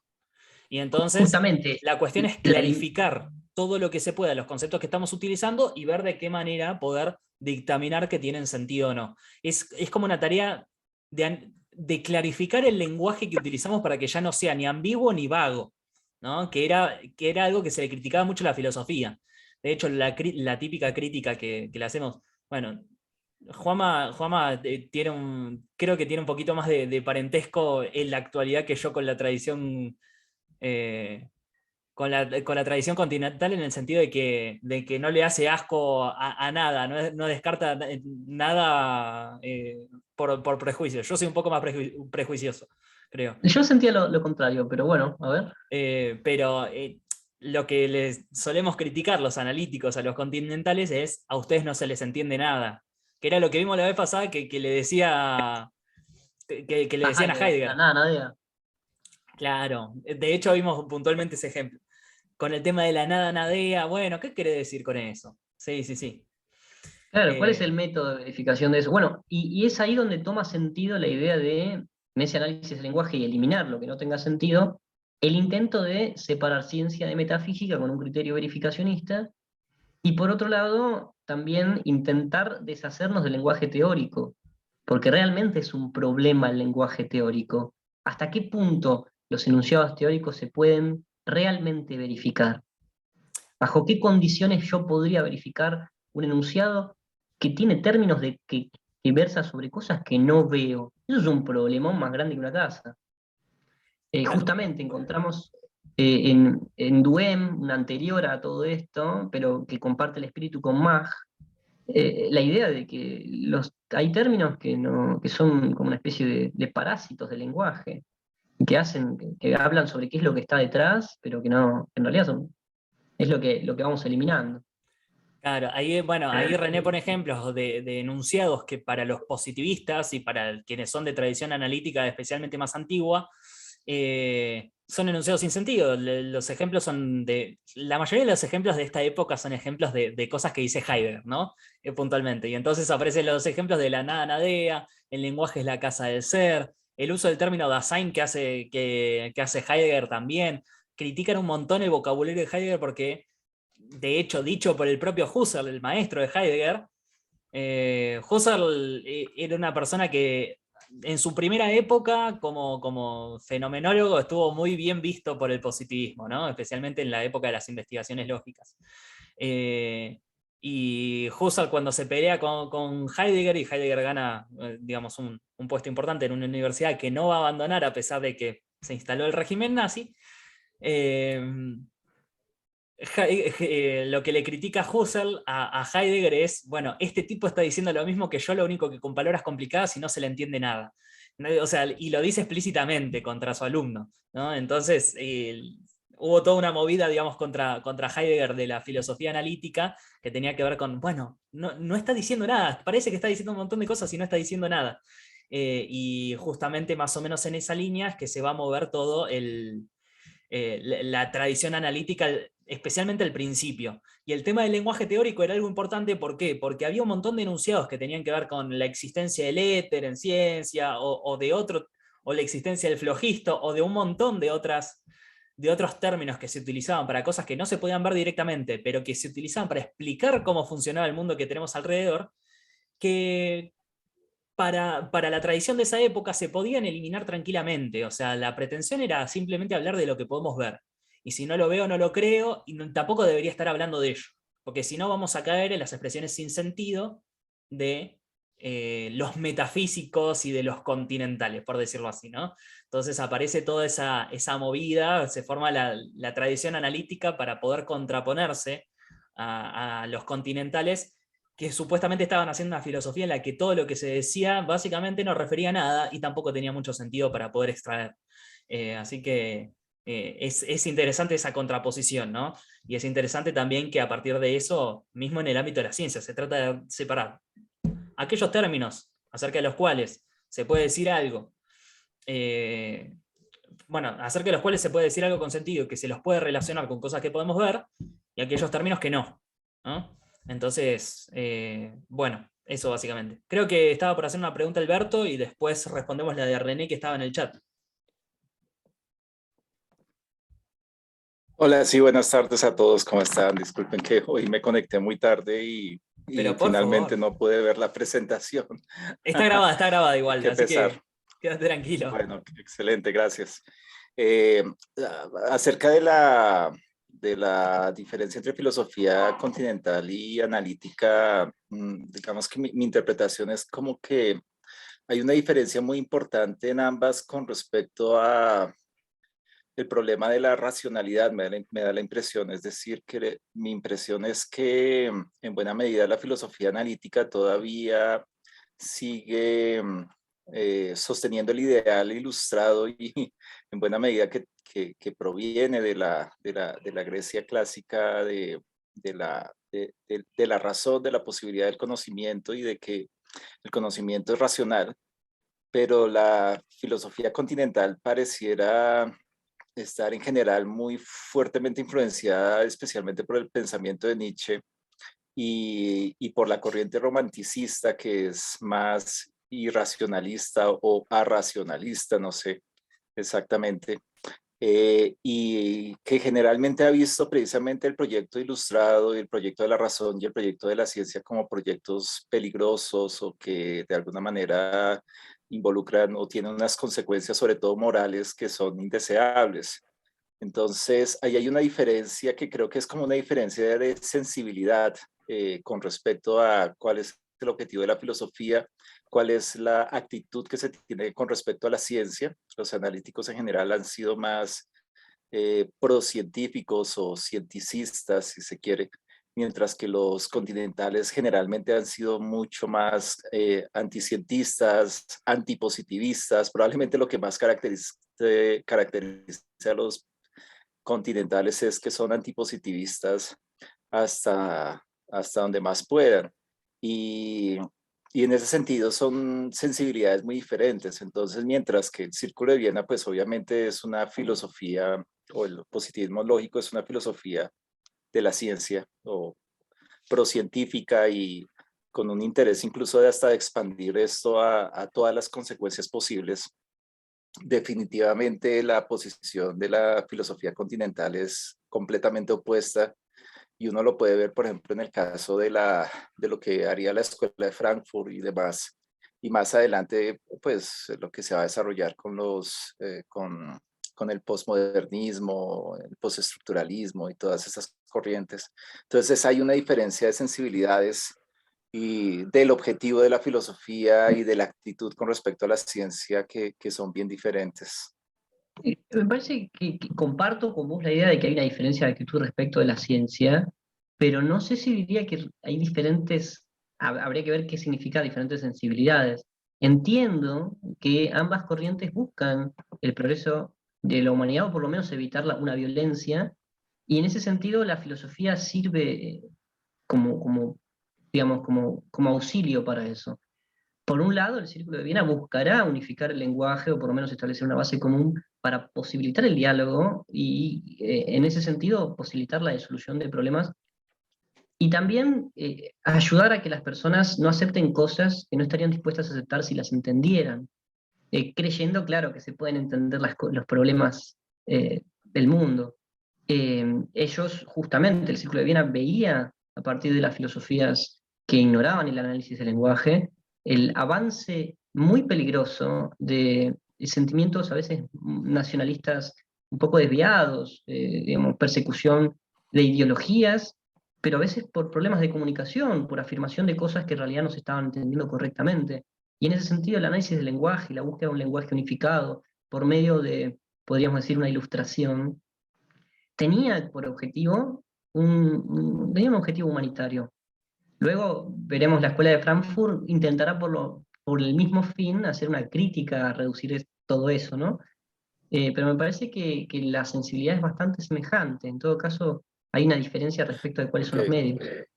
Y entonces Justamente, la cuestión es clarificar todo lo que se pueda, los conceptos que estamos utilizando y ver de qué manera poder dictaminar que tienen sentido o no. Es como una tarea de clarificar el lenguaje que utilizamos para que ya no sea ni ambiguo ni vago, ¿no? Que era algo que se le criticaba mucho a la filosofía. De hecho, la típica crítica que le hacemos, bueno, Juama creo que tiene un poquito más de parentesco en la actualidad que yo con la tradición eh, con la tradición continental en el sentido de que no le hace asco a nada, no descarta nada por prejuicio. Yo soy un poco más prejuicioso, creo. Yo sentía lo contrario, pero bueno, a ver. Pero lo que les solemos criticar los analíticos a los continentales es a ustedes no se les entiende nada. Que era lo que vimos la vez pasada que le decía que le A decían a Heidegger, Heidegger. nada, nadie. Claro, de hecho vimos puntualmente ese ejemplo. Con el tema de la nada nadea, bueno, ¿qué quiere decir con eso? Sí, sí, sí. Claro, ¿cuál es Eh, el método de verificación de eso? Bueno, y es ahí donde toma sentido la idea de, en ese análisis del lenguaje y eliminar lo que no tenga sentido, el intento de separar ciencia de metafísica con un criterio verificacionista, y por otro lado, también intentar deshacernos del lenguaje teórico, porque realmente es un problema el lenguaje teórico. ¿Hasta qué punto los enunciados teóricos se pueden realmente verificar? ¿Bajo qué condiciones yo podría verificar un enunciado que tiene términos que versa sobre cosas que no veo? Eso es un problemón más grande que una casa. claro, Justamente encontramos en Duhem, una anterior a todo esto, pero que comparte el espíritu con Mach, la idea de que hay términos que, no, que son como una especie de parásitos del lenguaje, que hacen, que hablan sobre qué es lo que está detrás, pero que no, en realidad es lo que vamos eliminando. claro. Ahí, bueno, ahí René pone ejemplos de enunciados que para los positivistas y para quienes son de tradición analítica especialmente más antigua, son enunciados sin sentido. Los ejemplos son de. La mayoría de los ejemplos de esta época son ejemplos de cosas que dice Heidegger, ¿no? Puntualmente. Y entonces aparecen los ejemplos de la nada nadea, el lenguaje es la casa del ser, el uso del término Dasein que hace Heidegger también. Critican un montón el vocabulario de Heidegger porque, de hecho, dicho por el propio Husserl, el maestro de Heidegger, Husserl era una persona que en su primera época como fenomenólogo estuvo muy bien visto por el positivismo, ¿no? Especialmente en la época de las investigaciones lógicas. Eh, y Husserl cuando se pelea con Heidegger, y Heidegger gana digamos, un puesto importante en una universidad que no va a abandonar a pesar de que se instaló el régimen nazi, eh, lo que le critica Husserl a Heidegger es, bueno, este tipo está diciendo lo mismo que yo, lo único que con palabras complicadas y no se le entiende nada. O sea, y lo dice explícitamente contra su alumno, ¿no? Entonces, hubo toda una movida, digamos, contra Heidegger de la filosofía analítica que tenía que ver con, bueno, no está diciendo nada, parece que está diciendo un montón de cosas y no está diciendo nada. Y justamente más o menos en esa línea es que se va a mover todo la tradición analítica, especialmente al principio. Y el tema del lenguaje teórico era algo importante, ¿por qué? Porque había un montón de enunciados que tenían que ver con la existencia del éter en ciencia, o de otro, o la existencia del flogisto, o de un montón de otros términos que se utilizaban para cosas que no se podían ver directamente, pero que se utilizaban para explicar cómo funcionaba el mundo que tenemos alrededor, que para la tradición de esa época se podían eliminar tranquilamente. O sea, la pretensión era simplemente hablar de lo que podemos ver. Y si no lo veo, no lo creo, y tampoco debería estar hablando de ello. Porque si no, vamos a caer en las expresiones sin sentido de los metafísicos y de los continentales, por decirlo así, ¿no? Entonces aparece toda esa movida, se forma la tradición analítica para poder contraponerse a los continentales que supuestamente estaban haciendo una filosofía en la que todo lo que se decía básicamente no refería a nada y tampoco tenía mucho sentido para poder extraer. Así que es interesante esa contraposición, ¿no? Y es interesante también que a partir de eso, mismo en el ámbito de la ciencia, se trata de separar aquellos términos acerca de los cuales se puede decir algo, eh, bueno, acerca de los cuales se puede decir algo con sentido, que se los puede relacionar con cosas que podemos ver, y aquellos términos que no, ¿no? Entonces, bueno, eso básicamente. Creo que estaba por hacer una pregunta Alberto y después respondemos la de René que estaba en el chat. Hola, sí, buenas tardes a todos, ¿cómo están? Disculpen que hoy me conecté muy tarde y Pero por finalmente favor, no pude ver la presentación. está grabada igual, Qué así pesar. que quédate tranquilo. Bueno, excelente, gracias. Eh, Acerca de la diferencia entre filosofía continental y analítica, digamos que mi interpretación es como que hay una diferencia muy importante en ambas con respecto a el problema de la racionalidad, me da la impresión, es decir, que mi impresión es que en buena medida la filosofía analítica todavía sigue sosteniendo el ideal ilustrado y en buena medida que proviene de la Grecia clásica, de la razón, de la posibilidad del conocimiento y de que el conocimiento es racional, pero la filosofía continental pareciera estar en general muy fuertemente influenciada, especialmente por el pensamiento de Nietzsche y por la corriente romanticista que es más irracionalista o arracionalista, no sé exactamente, y que generalmente ha visto precisamente el proyecto ilustrado y el proyecto de la razón y el proyecto de la ciencia como proyectos peligrosos o que de alguna manera involucran o tienen unas consecuencias, sobre todo morales, que son indeseables. Entonces, ahí hay una diferencia que creo que es como una diferencia de sensibilidad con respecto a cuál es el objetivo de la filosofía, cuál es la actitud que se tiene con respecto a la ciencia. Los analíticos en general han sido más procientíficos o cienticistas, si se quiere, mientras que los continentales generalmente han sido mucho más anticientistas, antipositivistas. Probablemente lo que más caracteriza a los continentales es que son antipositivistas hasta donde más puedan. Y, y en ese sentido son sensibilidades muy diferentes. Entonces, mientras que el Círculo de Viena, pues obviamente es una filosofía, o el positivismo lógico es una filosofía de la ciencia o procientífica y con un interés incluso de hasta de expandir esto a todas las consecuencias posibles. Definitivamente la posición de la filosofía continental es completamente opuesta y uno lo puede ver, por ejemplo, en el caso de lo que haría la Escuela de Frankfurt y demás. Y más adelante, pues lo que se va a desarrollar con el posmodernismo, el postestructuralismo y todas esas corrientes. Entonces hay una diferencia de sensibilidades y del objetivo de la filosofía y de la actitud con respecto a la ciencia que son bien diferentes. Me parece que comparto con vos la idea de que hay una diferencia de actitud respecto de la ciencia, pero no sé si diría que hay diferentes, habría que ver qué significa diferentes sensibilidades. Entiendo que ambas corrientes buscan el progreso de la humanidad, o por lo menos evitar una violencia, y en ese sentido la filosofía sirve como, digamos, como auxilio para eso. Por un lado, el Círculo de Viena buscará unificar el lenguaje o por lo menos establecer una base común para posibilitar el diálogo y en ese sentido posibilitar la solución de problemas y también ayudar a que las personas no acepten cosas que no estarían dispuestas a aceptar si las entendieran, creyendo, claro, que se pueden entender los problemas del mundo. Ellos, justamente, el Círculo de Viena veía, a partir de las filosofías que ignoraban el análisis del lenguaje, el avance muy peligroso de sentimientos a veces nacionalistas un poco desviados, digamos, persecución de ideologías, pero a veces por problemas de comunicación, por afirmación de cosas que en realidad no se estaban entendiendo correctamente. Y en ese sentido, el análisis del lenguaje y la búsqueda de un lenguaje unificado por medio de, podríamos decir, una ilustración, tenía por objetivo tenía un objetivo humanitario. Luego veremos la Escuela de Frankfurt intentará por el mismo fin hacer una crítica a reducir todo eso, ¿no? Pero me parece que la sensibilidad es bastante semejante. En todo caso, hay una diferencia respecto de cuáles son los Okay. medios.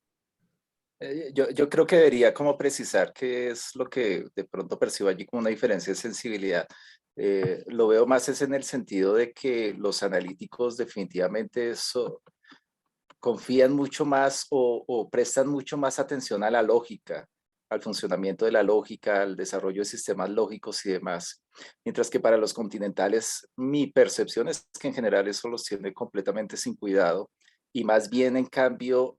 Yo creo que debería como precisar qué es lo que de pronto percibo allí como una diferencia de sensibilidad. Lo veo más es en el sentido de que los analíticos definitivamente confían mucho más o prestan mucho más atención a la lógica, al funcionamiento de la lógica, al desarrollo de sistemas lógicos y demás. Mientras que para los continentales, mi percepción es que en general eso los tiene completamente sin cuidado y más bien en cambio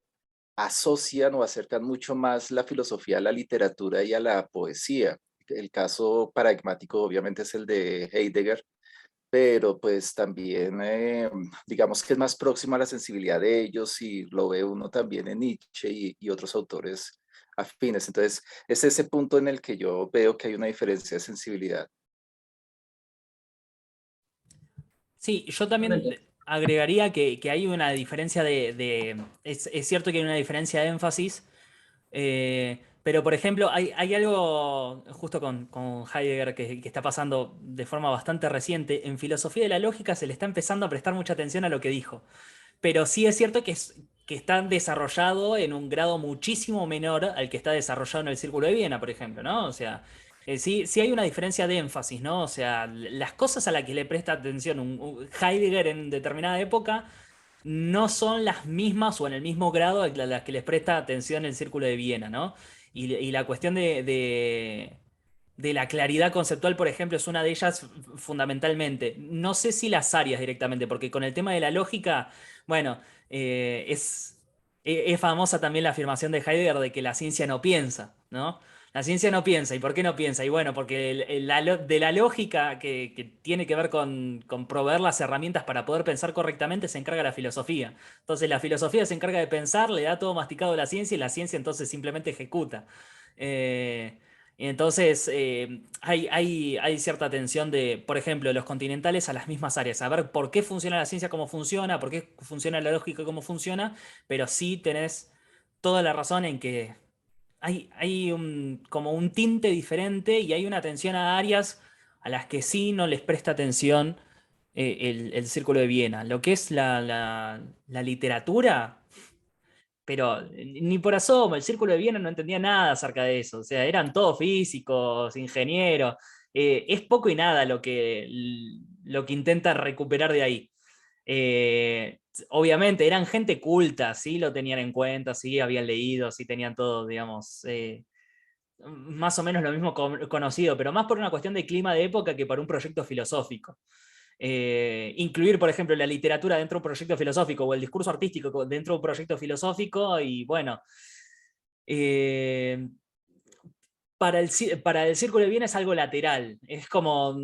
asocian o acercan mucho más la filosofía a la literatura y a la poesía. El caso paradigmático obviamente es el de Heidegger, pero pues también digamos que es más próximo a la sensibilidad de ellos y lo ve uno también en Nietzsche y otros autores afines. Entonces, es ese punto en el que yo veo que hay una diferencia de sensibilidad. Sí, yo también agregaría que hay una diferencia es cierto que hay una diferencia de énfasis, pero por ejemplo, hay algo justo con Heidegger que está pasando de forma bastante reciente. En filosofía de la lógica se le está empezando a prestar mucha atención a lo que dijo. Pero sí es cierto que está desarrollado en un grado muchísimo menor al que está desarrollado en el Círculo de Viena, por ejemplo, ¿no? O sea, sí hay una diferencia de énfasis, ¿no? O sea, las cosas a las que le presta atención un Heidegger en determinada época no son las mismas o en el mismo grado a las que les presta atención el Círculo de Viena, ¿no? Y la cuestión de la claridad conceptual, por ejemplo, es una de ellas fundamentalmente. No sé si las áreas directamente, porque con el tema de la lógica, bueno, es famosa también la afirmación de Heidegger de que la ciencia no piensa, ¿no? La ciencia no piensa. ¿Y por qué no piensa? Y bueno, porque de la lógica que tiene que ver con proveer las herramientas para poder pensar correctamente se encarga la filosofía. Entonces la filosofía se encarga de pensar, le da todo masticado a la ciencia y la ciencia entonces simplemente ejecuta. Y entonces hay cierta tensión de, por ejemplo, los continentales a las mismas áreas, a ver por qué funciona la ciencia como funciona, por qué funciona la lógica como funciona, pero sí tenés toda la razón en que hay como un tinte diferente y hay una atención a áreas a las que sí no les presta atención el Círculo de Viena. Lo que es la literatura, pero ni por asomo, el Círculo de Viena no entendía nada acerca de eso. O sea, eran todos físicos, ingenieros. Es poco y nada lo que intenta recuperar de ahí. Obviamente eran gente culta, sí lo tenían en cuenta, sí habían leído, sí tenían todo, digamos, más o menos lo mismo conocido, pero más por una cuestión de clima de época que por un proyecto filosófico. Incluir, por ejemplo, la literatura dentro de un proyecto filosófico o el discurso artístico dentro de un proyecto filosófico y bueno, eh, para el Círculo de Viena es algo lateral, es como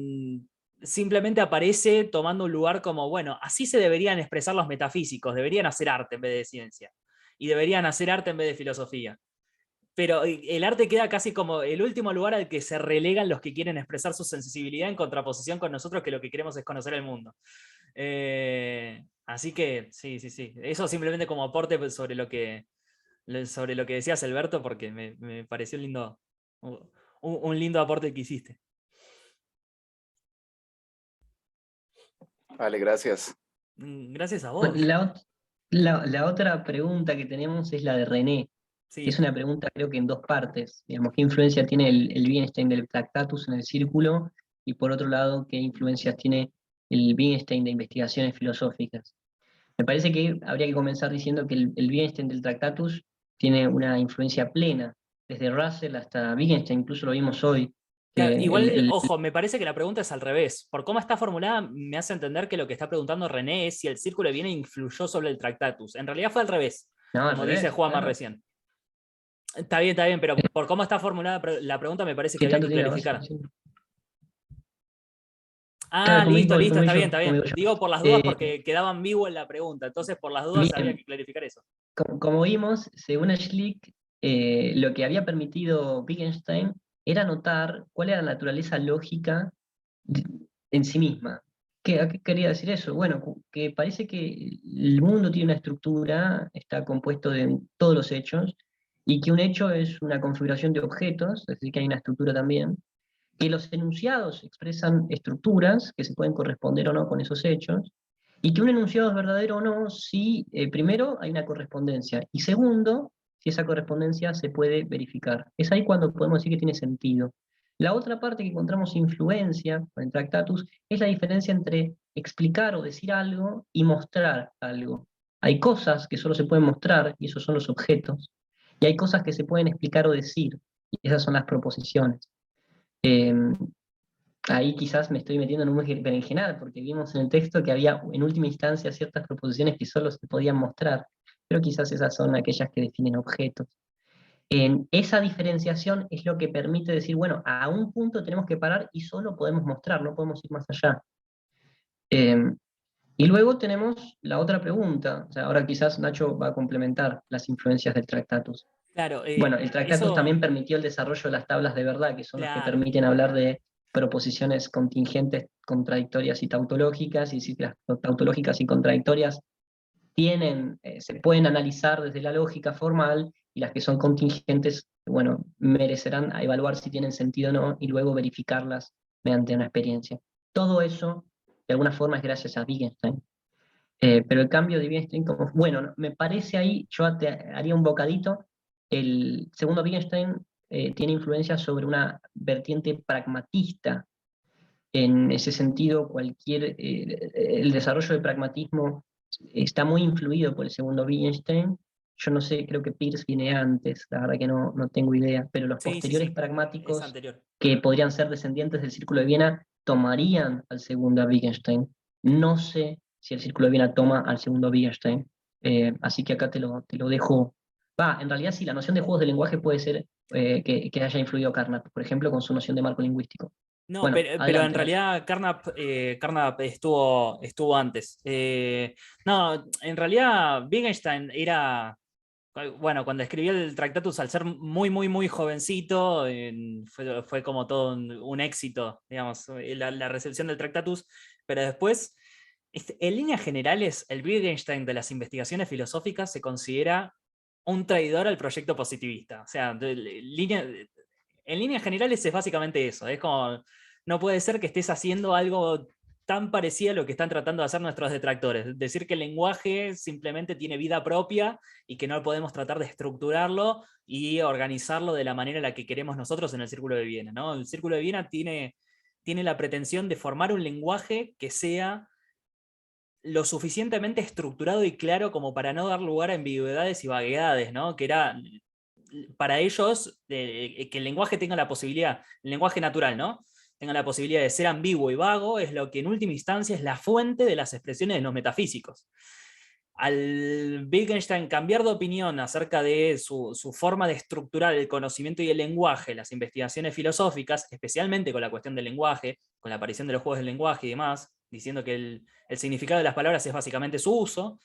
simplemente aparece tomando un lugar como, bueno, así se deberían expresar los metafísicos, deberían hacer arte en vez de ciencia y deberían hacer arte en vez de filosofía. Pero el arte queda casi como el último lugar al que se relegan los que quieren expresar su sensibilidad en contraposición con nosotros que lo que queremos es conocer el mundo. Así que sí, sí, sí. Eso simplemente como aporte sobre lo que decías, Alberto, porque me pareció un lindo aporte que hiciste. Vale, gracias. Gracias a Bueno, vos. la otra pregunta que tenemos es la de René, que es Sí. una pregunta creo que en dos partes. Digamos, ¿qué influencia tiene el Wittgenstein del Tractatus en el círculo? Y por otro lado, ¿qué influencias tiene el Wittgenstein de investigaciones filosóficas? Me parece que habría que comenzar diciendo que el Wittgenstein del Tractatus tiene una influencia plena, desde Russell hasta Wittgenstein, incluso lo vimos hoy. Claro, Que igual, ojo, me parece que la pregunta es al revés. Por cómo está formulada, me hace entender que lo que está preguntando René es si el círculo de Viena influyó sobre el Tractatus. En realidad fue al revés, no, al como dice revés, Juanma claro. recién. Está bien, pero por cómo está formulada la pregunta me parece que ¿Qué habría tanto que tiene Russell? clarificar. Sí. Ah, Claro, listo, listo, como está bien, digo está como bien. digo yo. Digo por las dudas Eh, porque quedaba ambiguo en la pregunta, entonces por las dudas habría Bien, que clarificar eso. como vimos, según Schlick, lo que había permitido Wittgenstein era notar cuál era la naturaleza lógica de- en sí misma. ¿A qué quería decir eso? Bueno, que parece que el mundo tiene una estructura, está compuesto de todos los hechos, y que un hecho es una configuración de objetos, es decir, que hay una estructura también, que los enunciados expresan estructuras que se pueden corresponder o no con esos hechos, y que un enunciado es verdadero o no si, primero, hay una correspondencia, y segundo, si esa correspondencia se puede verificar. Es ahí cuando podemos decir que tiene sentido. La otra parte que encontramos influencia con el Tractatus es la diferencia entre explicar o decir algo y mostrar algo. Hay cosas que solo se pueden mostrar, y esos son los objetos, y hay cosas que se pueden explicar o decir, y esas son las proposiciones. Eh, Ahí quizás me estoy metiendo en un berenjenal, porque vimos en el texto que había en última instancia ciertas proposiciones que solo se podían mostrar, pero quizás esas son aquellas que definen objetos. En esa diferenciación es lo que permite decir, bueno, a un punto tenemos que parar y solo podemos mostrar, no podemos ir más allá. Eh, y luego tenemos la otra pregunta, o sea, ahora quizás Nacho va a complementar las influencias del Tractatus. Claro, Bueno, el Tractatus también eso, permitió el desarrollo de las tablas de verdad, que son las que claro. permiten hablar de proposiciones contingentes, contradictorias y tautológicas, y si las tautológicas y contradictorias se pueden analizar desde la lógica formal, y las que son contingentes, bueno, merecerán a evaluar si tienen sentido o no, y luego verificarlas mediante una experiencia. Todo eso, de alguna forma, es gracias a Wittgenstein. Pero el cambio de Wittgenstein, bueno, me parece ahí, yo te haría un bocadito. El segundo Wittgenstein tiene influencia sobre una vertiente pragmatista. En ese sentido, el desarrollo del pragmatismo está muy influido por el segundo Wittgenstein. Yo no sé, creo que Peirce viene antes, la verdad que no tengo idea, pero los Sí, posteriores es pragmáticos anterior. que podrían ser descendientes del Círculo de Viena tomarían al segundo Wittgenstein. No sé si el Círculo de Viena toma al segundo Wittgenstein, así que acá te lo dejo. En realidad sí, la noción de juegos de lenguaje puede ser que haya influido Carnap, por ejemplo, con su noción de marco lingüístico. No, Bueno, pero en adelante. realidad Carnap estuvo antes. No, en realidad Wittgenstein era, bueno, cuando escribió el Tractatus, al ser muy, muy, muy jovencito, fue como todo un éxito, digamos, la recepción del Tractatus, pero después, en líneas generales, el Wittgenstein de las investigaciones filosóficas se considera un traidor al proyecto positivista. O sea, en líneas generales es básicamente eso. Es como, no puede ser que estés haciendo algo tan parecido a lo que están tratando de hacer nuestros detractores. Decir que el lenguaje simplemente tiene vida propia y que no podemos tratar de estructurarlo y organizarlo de la manera en la que queremos nosotros en el Círculo de Viena, ¿no? El Círculo de Viena tiene la pretensión de formar un lenguaje que sea lo suficientemente estructurado y claro como para no dar lugar a ambigüedades y vaguedades, ¿no? Que era para ellos que el lenguaje tenga la posibilidad, el lenguaje natural, ¿no? Tenga la posibilidad de ser ambiguo y vago, es lo que en última instancia es la fuente de las expresiones de los metafísicos. Al Wittgenstein cambiar de opinión acerca de su forma de estructurar el conocimiento y el lenguaje, las investigaciones filosóficas, especialmente con la cuestión del lenguaje, con la aparición de los juegos del lenguaje y demás, diciendo que el significado de las palabras es básicamente su uso,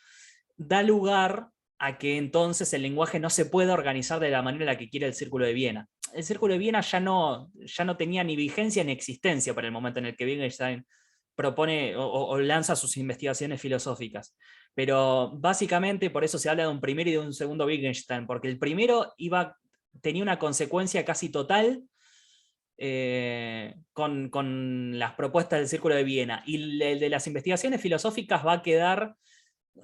da lugar a que entonces el lenguaje no se pueda organizar de la manera en la que quiere el Círculo de Viena. El Círculo de Viena ya no tenía ni vigencia ni existencia para el momento en el que Wittgenstein propone o lanza sus investigaciones filosóficas. Pero básicamente por eso se habla de un primer y de un segundo Wittgenstein, porque el primero tenía una consecuencia casi total con las propuestas del Círculo de Viena, y el de las investigaciones filosóficas va a quedar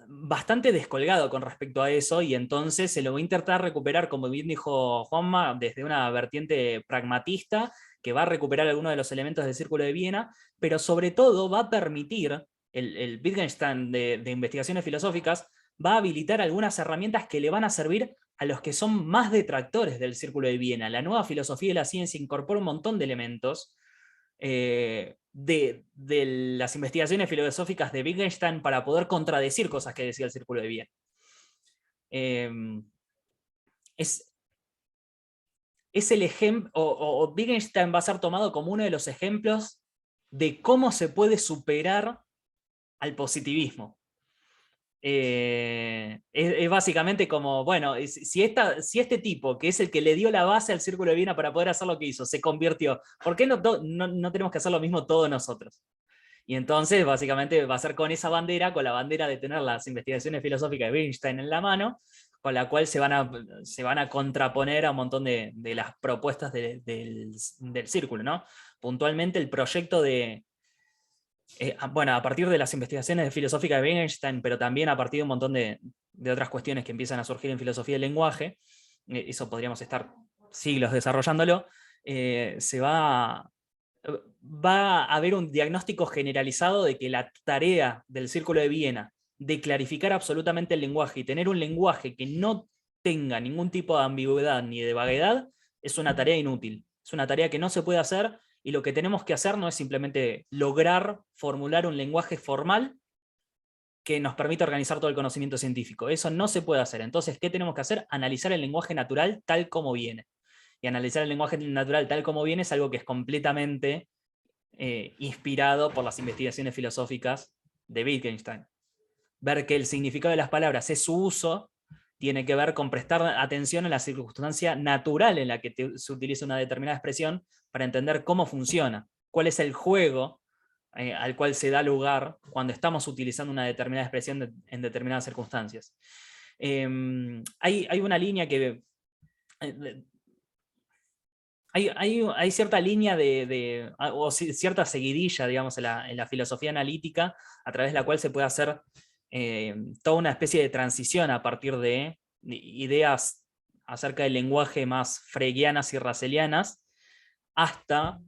bastante descolgado con respecto a eso, y entonces se lo va a intentar recuperar, como bien dijo Juanma, desde una vertiente pragmatista, que va a recuperar algunos de los elementos del Círculo de Viena, pero sobre todo va a permitir, el Wittgenstein de investigaciones filosóficas, va a habilitar algunas herramientas que le van a servir a los que son más detractores del Círculo de Viena. La nueva filosofía de la ciencia incorpora un montón de elementos de las investigaciones filosóficas de Wittgenstein para poder contradecir cosas que decía el Círculo de Viena. Es el ejemplo, o Wittgenstein va a ser tomado como uno de los ejemplos de cómo se puede superar al positivismo. Es básicamente como, bueno, si este tipo, que es el que le dio la base al Círculo de Viena para poder hacer lo que hizo, se convirtió, ¿por qué no tenemos que hacer lo mismo todos nosotros? Y entonces, básicamente, va a ser con esa bandera, con la bandera de tener las investigaciones filosóficas de Wittgenstein en la mano, con la cual se van a contraponer a un montón de las propuestas del Círculo, ¿no? Puntualmente el proyecto de, bueno, a partir de las investigaciones filosóficas de Wittgenstein, pero también a partir de un montón de otras cuestiones que empiezan a surgir en filosofía del lenguaje, eso podríamos estar siglos desarrollándolo, va a haber un diagnóstico generalizado de que la tarea del Círculo de Viena de clarificar absolutamente el lenguaje y tener un lenguaje que no tenga ningún tipo de ambigüedad ni de vaguedad es una tarea inútil, es una tarea que no se puede hacer. Y lo que tenemos que hacer no es simplemente lograr formular un lenguaje formal que nos permita organizar todo el conocimiento científico. Eso no se puede hacer. Entonces, ¿qué tenemos que hacer? Analizar el lenguaje natural tal como viene. Y analizar el lenguaje natural tal como viene es algo que es completamente inspirado por las investigaciones filosóficas de Wittgenstein. Ver que el significado de las palabras es su uso tiene que ver con prestar atención a la circunstancia natural en la que se utiliza una determinada expresión para entender cómo funciona. cuál es el juego al cual se da lugar cuando estamos utilizando una determinada expresión en determinadas circunstancias. Hay una línea que... Hay cierta línea o cierta seguidilla, digamos, en la filosofía analítica, a través de la cual se puede hacer toda una especie de transición a partir de ideas acerca del lenguaje más fregeanas y russellianas, hasta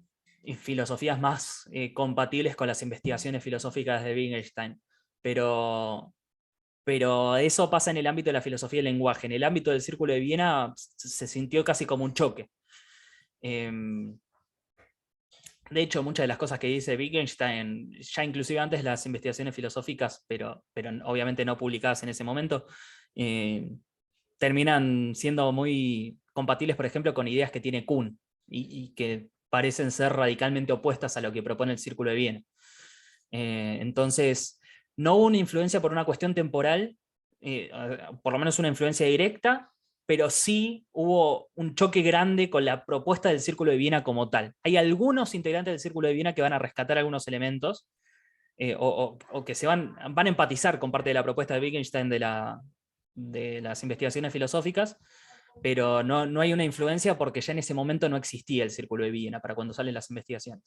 filosofías más compatibles con las investigaciones filosóficas de Wittgenstein. Pero eso pasa en el ámbito de la filosofía del lenguaje. En el ámbito del Círculo de Viena se sintió casi como un choque. De hecho, muchas de las cosas que dice Wittgenstein, ya inclusive antes de las investigaciones filosóficas, pero obviamente no publicadas en ese momento, terminan siendo muy compatibles, por ejemplo, con ideas que tiene Kuhn, y que parecen ser radicalmente opuestas a lo que propone el Círculo de Viena. Entonces, no hubo una influencia por una cuestión temporal, por lo menos una influencia directa, pero sí hubo un choque grande con la propuesta del Círculo de Viena como tal. Hay algunos integrantes del Círculo de Viena que van a rescatar algunos elementos, o que van a empatizar con parte de la propuesta de Wittgenstein de las investigaciones filosóficas, pero no hay una influencia porque ya en ese momento no existía el Círculo de Viena para cuando salen las investigaciones.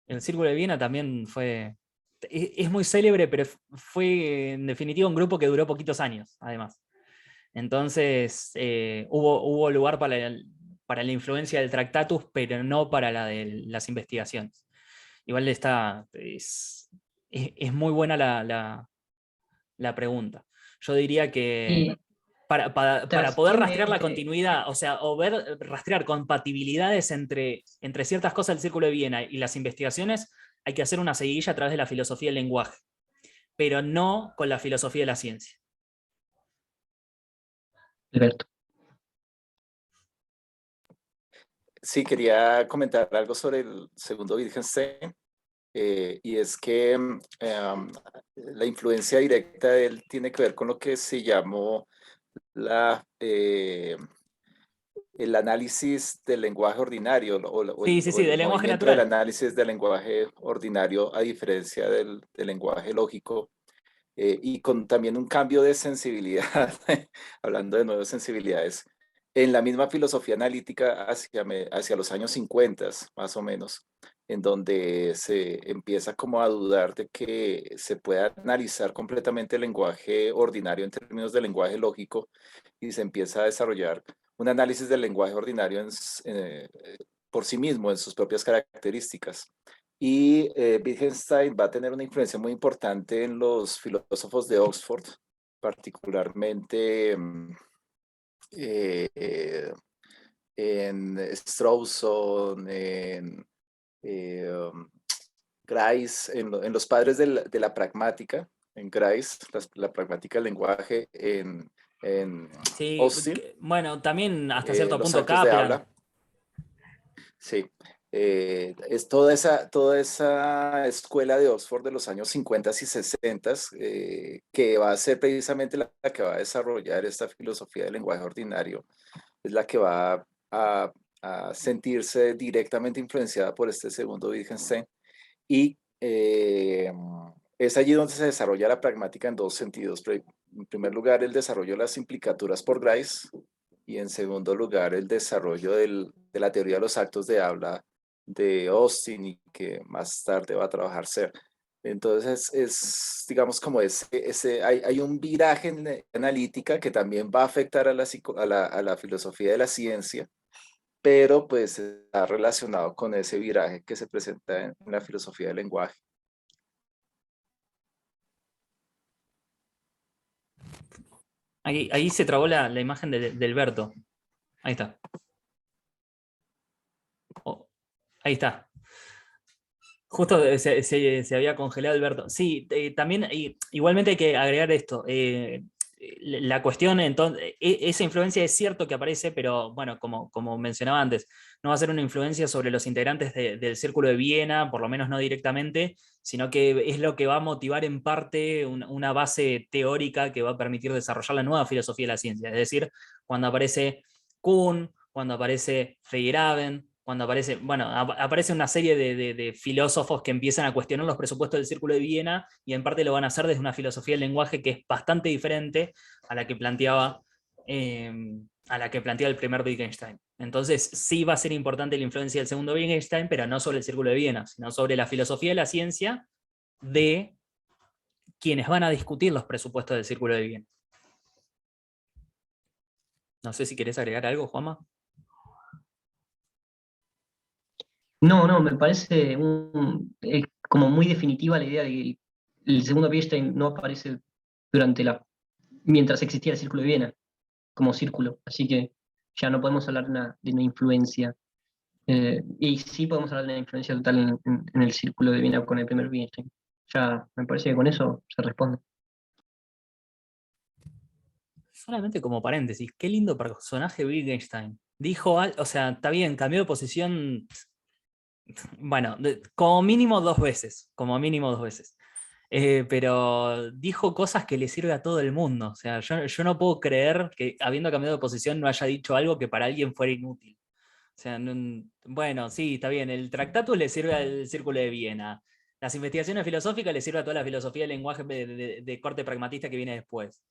El Círculo de Viena también es muy célebre, pero fue en definitiva un grupo que duró poquitos años, además. Entonces hubo lugar para la influencia del Tractatus, pero no para la de las investigaciones. Igual es muy buena la pregunta. Yo diría que para poder rastrear la continuidad, o sea, rastrear compatibilidades entre ciertas cosas del Círculo de Viena y las investigaciones, hay que hacer una seguidilla a través de la filosofía del lenguaje, pero no con la filosofía de la ciencia. Alberto. Sí, quería comentar algo sobre el segundo Wittgenstein, y es que la influencia directa de él tiene que ver con lo que se llamó el análisis del lenguaje ordinario, Sí, del lenguaje movimiento natural. del análisis del lenguaje ordinario, a diferencia del lenguaje lógico, y con también un cambio de sensibilidad, hablando de nuevas sensibilidades, en la misma filosofía analítica hacia los años 50, más o menos, en donde se empieza como a dudar de que se pueda analizar completamente el lenguaje ordinario en términos de lenguaje lógico, y se empieza a desarrollar un análisis del lenguaje ordinario por sí mismo, en sus propias características. Y Wittgenstein va a tener una influencia muy importante en los filósofos de Oxford, particularmente en Strawson, en Grice, en los padres de la pragmática, en Grice, la pragmática del lenguaje, en Sí, Austin, bueno, también hasta cierto los punto actos de Kaplan. habla. Sí, es toda esa escuela de Oxford de los años 50 y 60, que va a ser precisamente la que va a desarrollar esta filosofía del lenguaje ordinario, es la que va a sentirse directamente influenciada por este segundo Wittgenstein, y es allí donde se desarrolla la pragmática en dos sentidos. En primer lugar, el desarrollo de las implicaturas por Grice, y en segundo lugar, el desarrollo de la teoría de los actos de habla de Austin, y que más tarde va a trabajar Searle. Entonces digamos, como hay un viraje en la analítica que también va a afectar a la filosofía de la ciencia, pero pues está relacionado con ese viraje que se presenta en la filosofía del lenguaje. Ahí se trabó la imagen de Alberto. Ahí está. Ahí está. Justo se había congelado Alberto. Sí, también igualmente hay que agregar esto. La cuestión, entonces, esa influencia es cierto que aparece, pero bueno, como mencionaba antes, no va a ser una influencia sobre los integrantes del Círculo de Viena, por lo menos no directamente, sino que es lo que va a motivar en parte una base teórica que va a permitir desarrollar la nueva filosofía de la ciencia. Es decir, cuando aparece Kuhn, cuando aparece Feyerabend, cuando aparece, bueno, aparece una serie de filósofos que empiezan a cuestionar los presupuestos del Círculo de Viena, y en parte lo van a hacer desde una filosofía del lenguaje que es bastante diferente a la que planteaba, el primer Wittgenstein. Entonces sí va a ser importante la influencia del segundo Wittgenstein, pero no sobre el Círculo de Viena, sino sobre la filosofía de la ciencia de quienes van a discutir los presupuestos del Círculo de Viena. No sé si querés agregar algo, Juanma. No, me parece como muy definitiva la idea de que el segundo Wittgenstein no aparece mientras existía el Círculo de Viena, como círculo, así que ya no podemos hablar de una influencia. Y sí podemos hablar de una influencia total en el Círculo de Viena con el primer Wittgenstein. Ya me parece que con eso se responde. Solamente como paréntesis, qué lindo personaje Wittgenstein. Dijo, o sea, está bien, cambió de posición, bueno, como mínimo 2 veces, como mínimo 2 veces. Pero dijo cosas que le sirve a todo el mundo. O sea, yo no puedo creer que habiendo cambiado de posición no haya dicho algo que para alguien fuera inútil. O sea, bueno, sí, está bien, el Tractatus le sirve al Círculo de Viena. Las investigaciones filosóficas le sirve a toda la filosofía del lenguaje de corte pragmatista que viene después.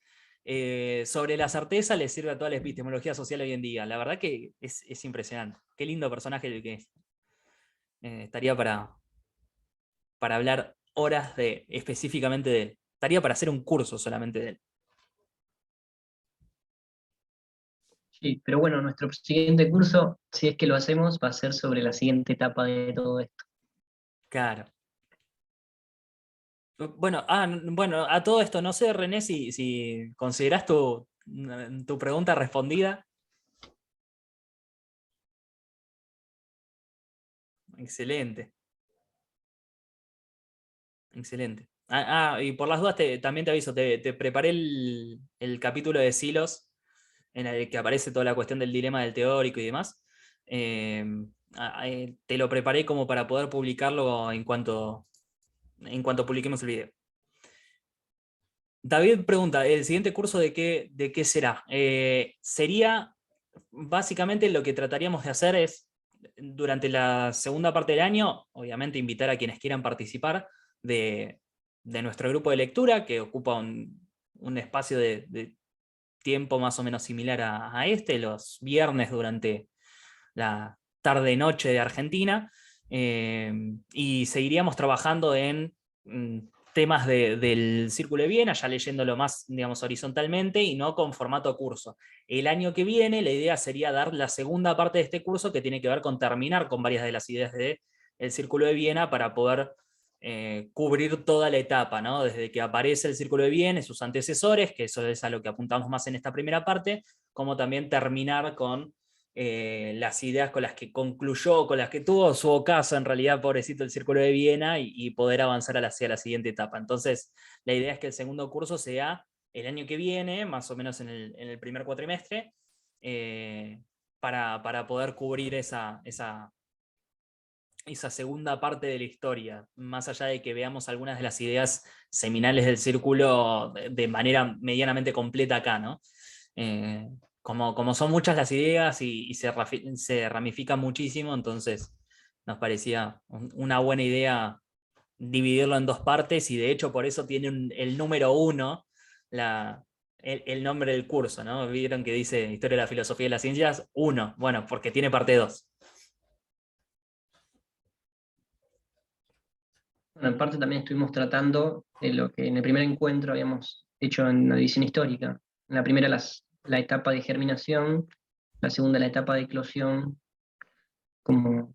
Sobre la certeza le sirve a toda la epistemología social hoy en día. La verdad que es impresionante. Qué lindo personaje el que es. Estaría para hablar horas específicamente de él. Estaría para hacer un curso solamente de él. Sí, pero bueno, nuestro siguiente curso, si es que lo hacemos, va a ser sobre la siguiente etapa de todo esto. Claro. Bueno, bueno, a todo esto, no sé, René, si considerás tu pregunta respondida. Excelente. Excelente. Y por las dudas también te aviso, te preparé el capítulo de Silos, en el que aparece toda la cuestión del dilema del teórico y demás. Eh, Te lo preparé como para poder publicarlo en cuanto publiquemos el video. David pregunta, ¿el siguiente curso de qué será? Sería, básicamente lo que trataríamos de hacer es, durante la segunda parte del año, obviamente invitar a quienes quieran participar de nuestro grupo de lectura, que ocupa un espacio de tiempo más o menos similar a este, los viernes durante la tarde-noche de Argentina, y seguiríamos trabajando en temas del Círculo de Viena, ya leyéndolo más, digamos, horizontalmente y no con formato curso. El año que viene la idea sería dar la segunda parte de este curso, que tiene que ver con terminar con varias de las ideas del Círculo de Viena para poder cubrir toda la etapa, ¿no? Desde que aparece el Círculo de Viena y sus antecesores, que eso es a lo que apuntamos más en esta primera parte, como también terminar con las ideas con las que concluyó, con las que tuvo su ocaso, en realidad, pobrecito, el Círculo de Viena, y poder avanzar hacia la siguiente etapa. Entonces, la idea es que el segundo curso sea el año que viene, más o menos en el primer cuatrimestre, para poder cubrir esa segunda parte de la historia, más allá de que veamos algunas de las ideas seminales del círculo de manera medianamente completa acá, ¿no? Como son muchas las ideas y se ramifican muchísimo, entonces nos parecía una buena idea dividirlo en 2 partes, y de hecho por eso tiene el número 1, el nombre del curso, ¿no? Vieron que dice Historia de la Filosofía y las Ciencias 1, bueno, porque tiene parte 2. Bueno, en parte también estuvimos tratando de lo que en el primer encuentro habíamos hecho en la división histórica. En la primera la etapa de germinación, la segunda la etapa de eclosión, bueno,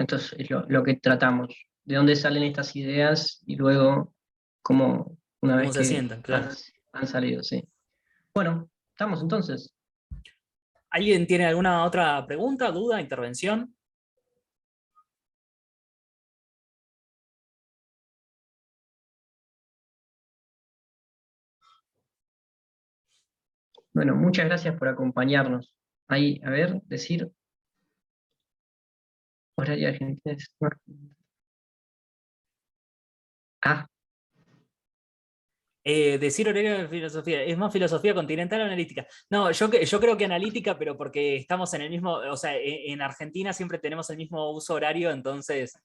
esto es lo que tratamos. ¿De dónde salen estas ideas? Y luego, una ¿Cómo vez se que sientan? Claro. han salido, sí. Bueno, estamos entonces. ¿Alguien tiene alguna otra pregunta, duda, intervención? Bueno, muchas gracias por acompañarnos. Ahí, a ver, decir horario argentino. Ah, Decir horario de filosofía, ¿es más filosofía continental o analítica? No, yo creo que analítica, pero porque estamos en el mismo, o sea, en Argentina siempre tenemos el mismo uso horario, entonces,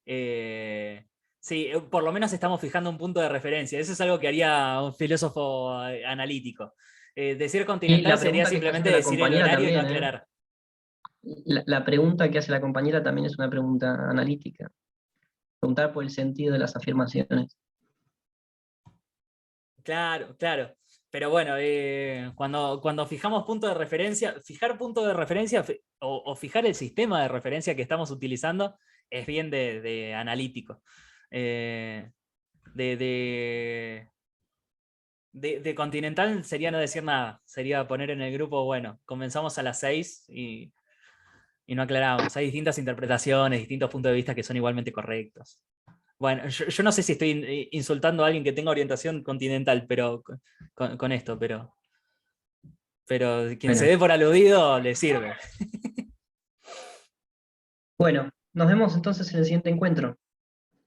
sí, por lo menos estamos fijando un punto de referencia. Eso es algo que haría un filósofo analítico. Decir Y continental la sería pregunta que está simplemente haciendo la decir el compañera horario y no también, ¿eh? aclarar. La pregunta que hace la compañera también es una pregunta analítica. Preguntar por el sentido de las afirmaciones. Claro, claro. Pero bueno, cuando fijamos punto de referencia, fijar punto de referencia o fijar el sistema de referencia que estamos utilizando es bien de analítico. Eh, de, de, de continental sería no decir nada, sería poner en el grupo, bueno, comenzamos a las 6 y no aclaramos. Hay distintas interpretaciones, distintos puntos de vista que son igualmente correctos. Bueno, yo no sé si estoy insultando a alguien que tenga orientación continental, pero con esto, pero quien se Bueno, dé por aludido le sirve. bueno, nos vemos entonces en el siguiente encuentro.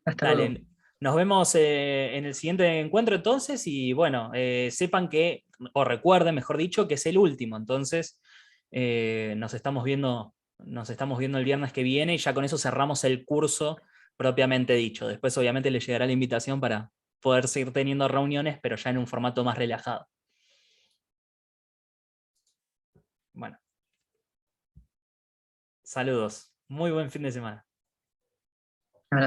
Hasta luego. Dale, nos vemos en el siguiente encuentro entonces y bueno, sepan que, o recuerden, mejor dicho, que es el último, entonces nos estamos viendo el viernes que viene y ya con eso cerramos el curso propiamente dicho. Después obviamente les llegará la invitación para poder seguir teniendo reuniones, pero ya en un formato más relajado. Bueno, saludos. Muy buen fin de semana.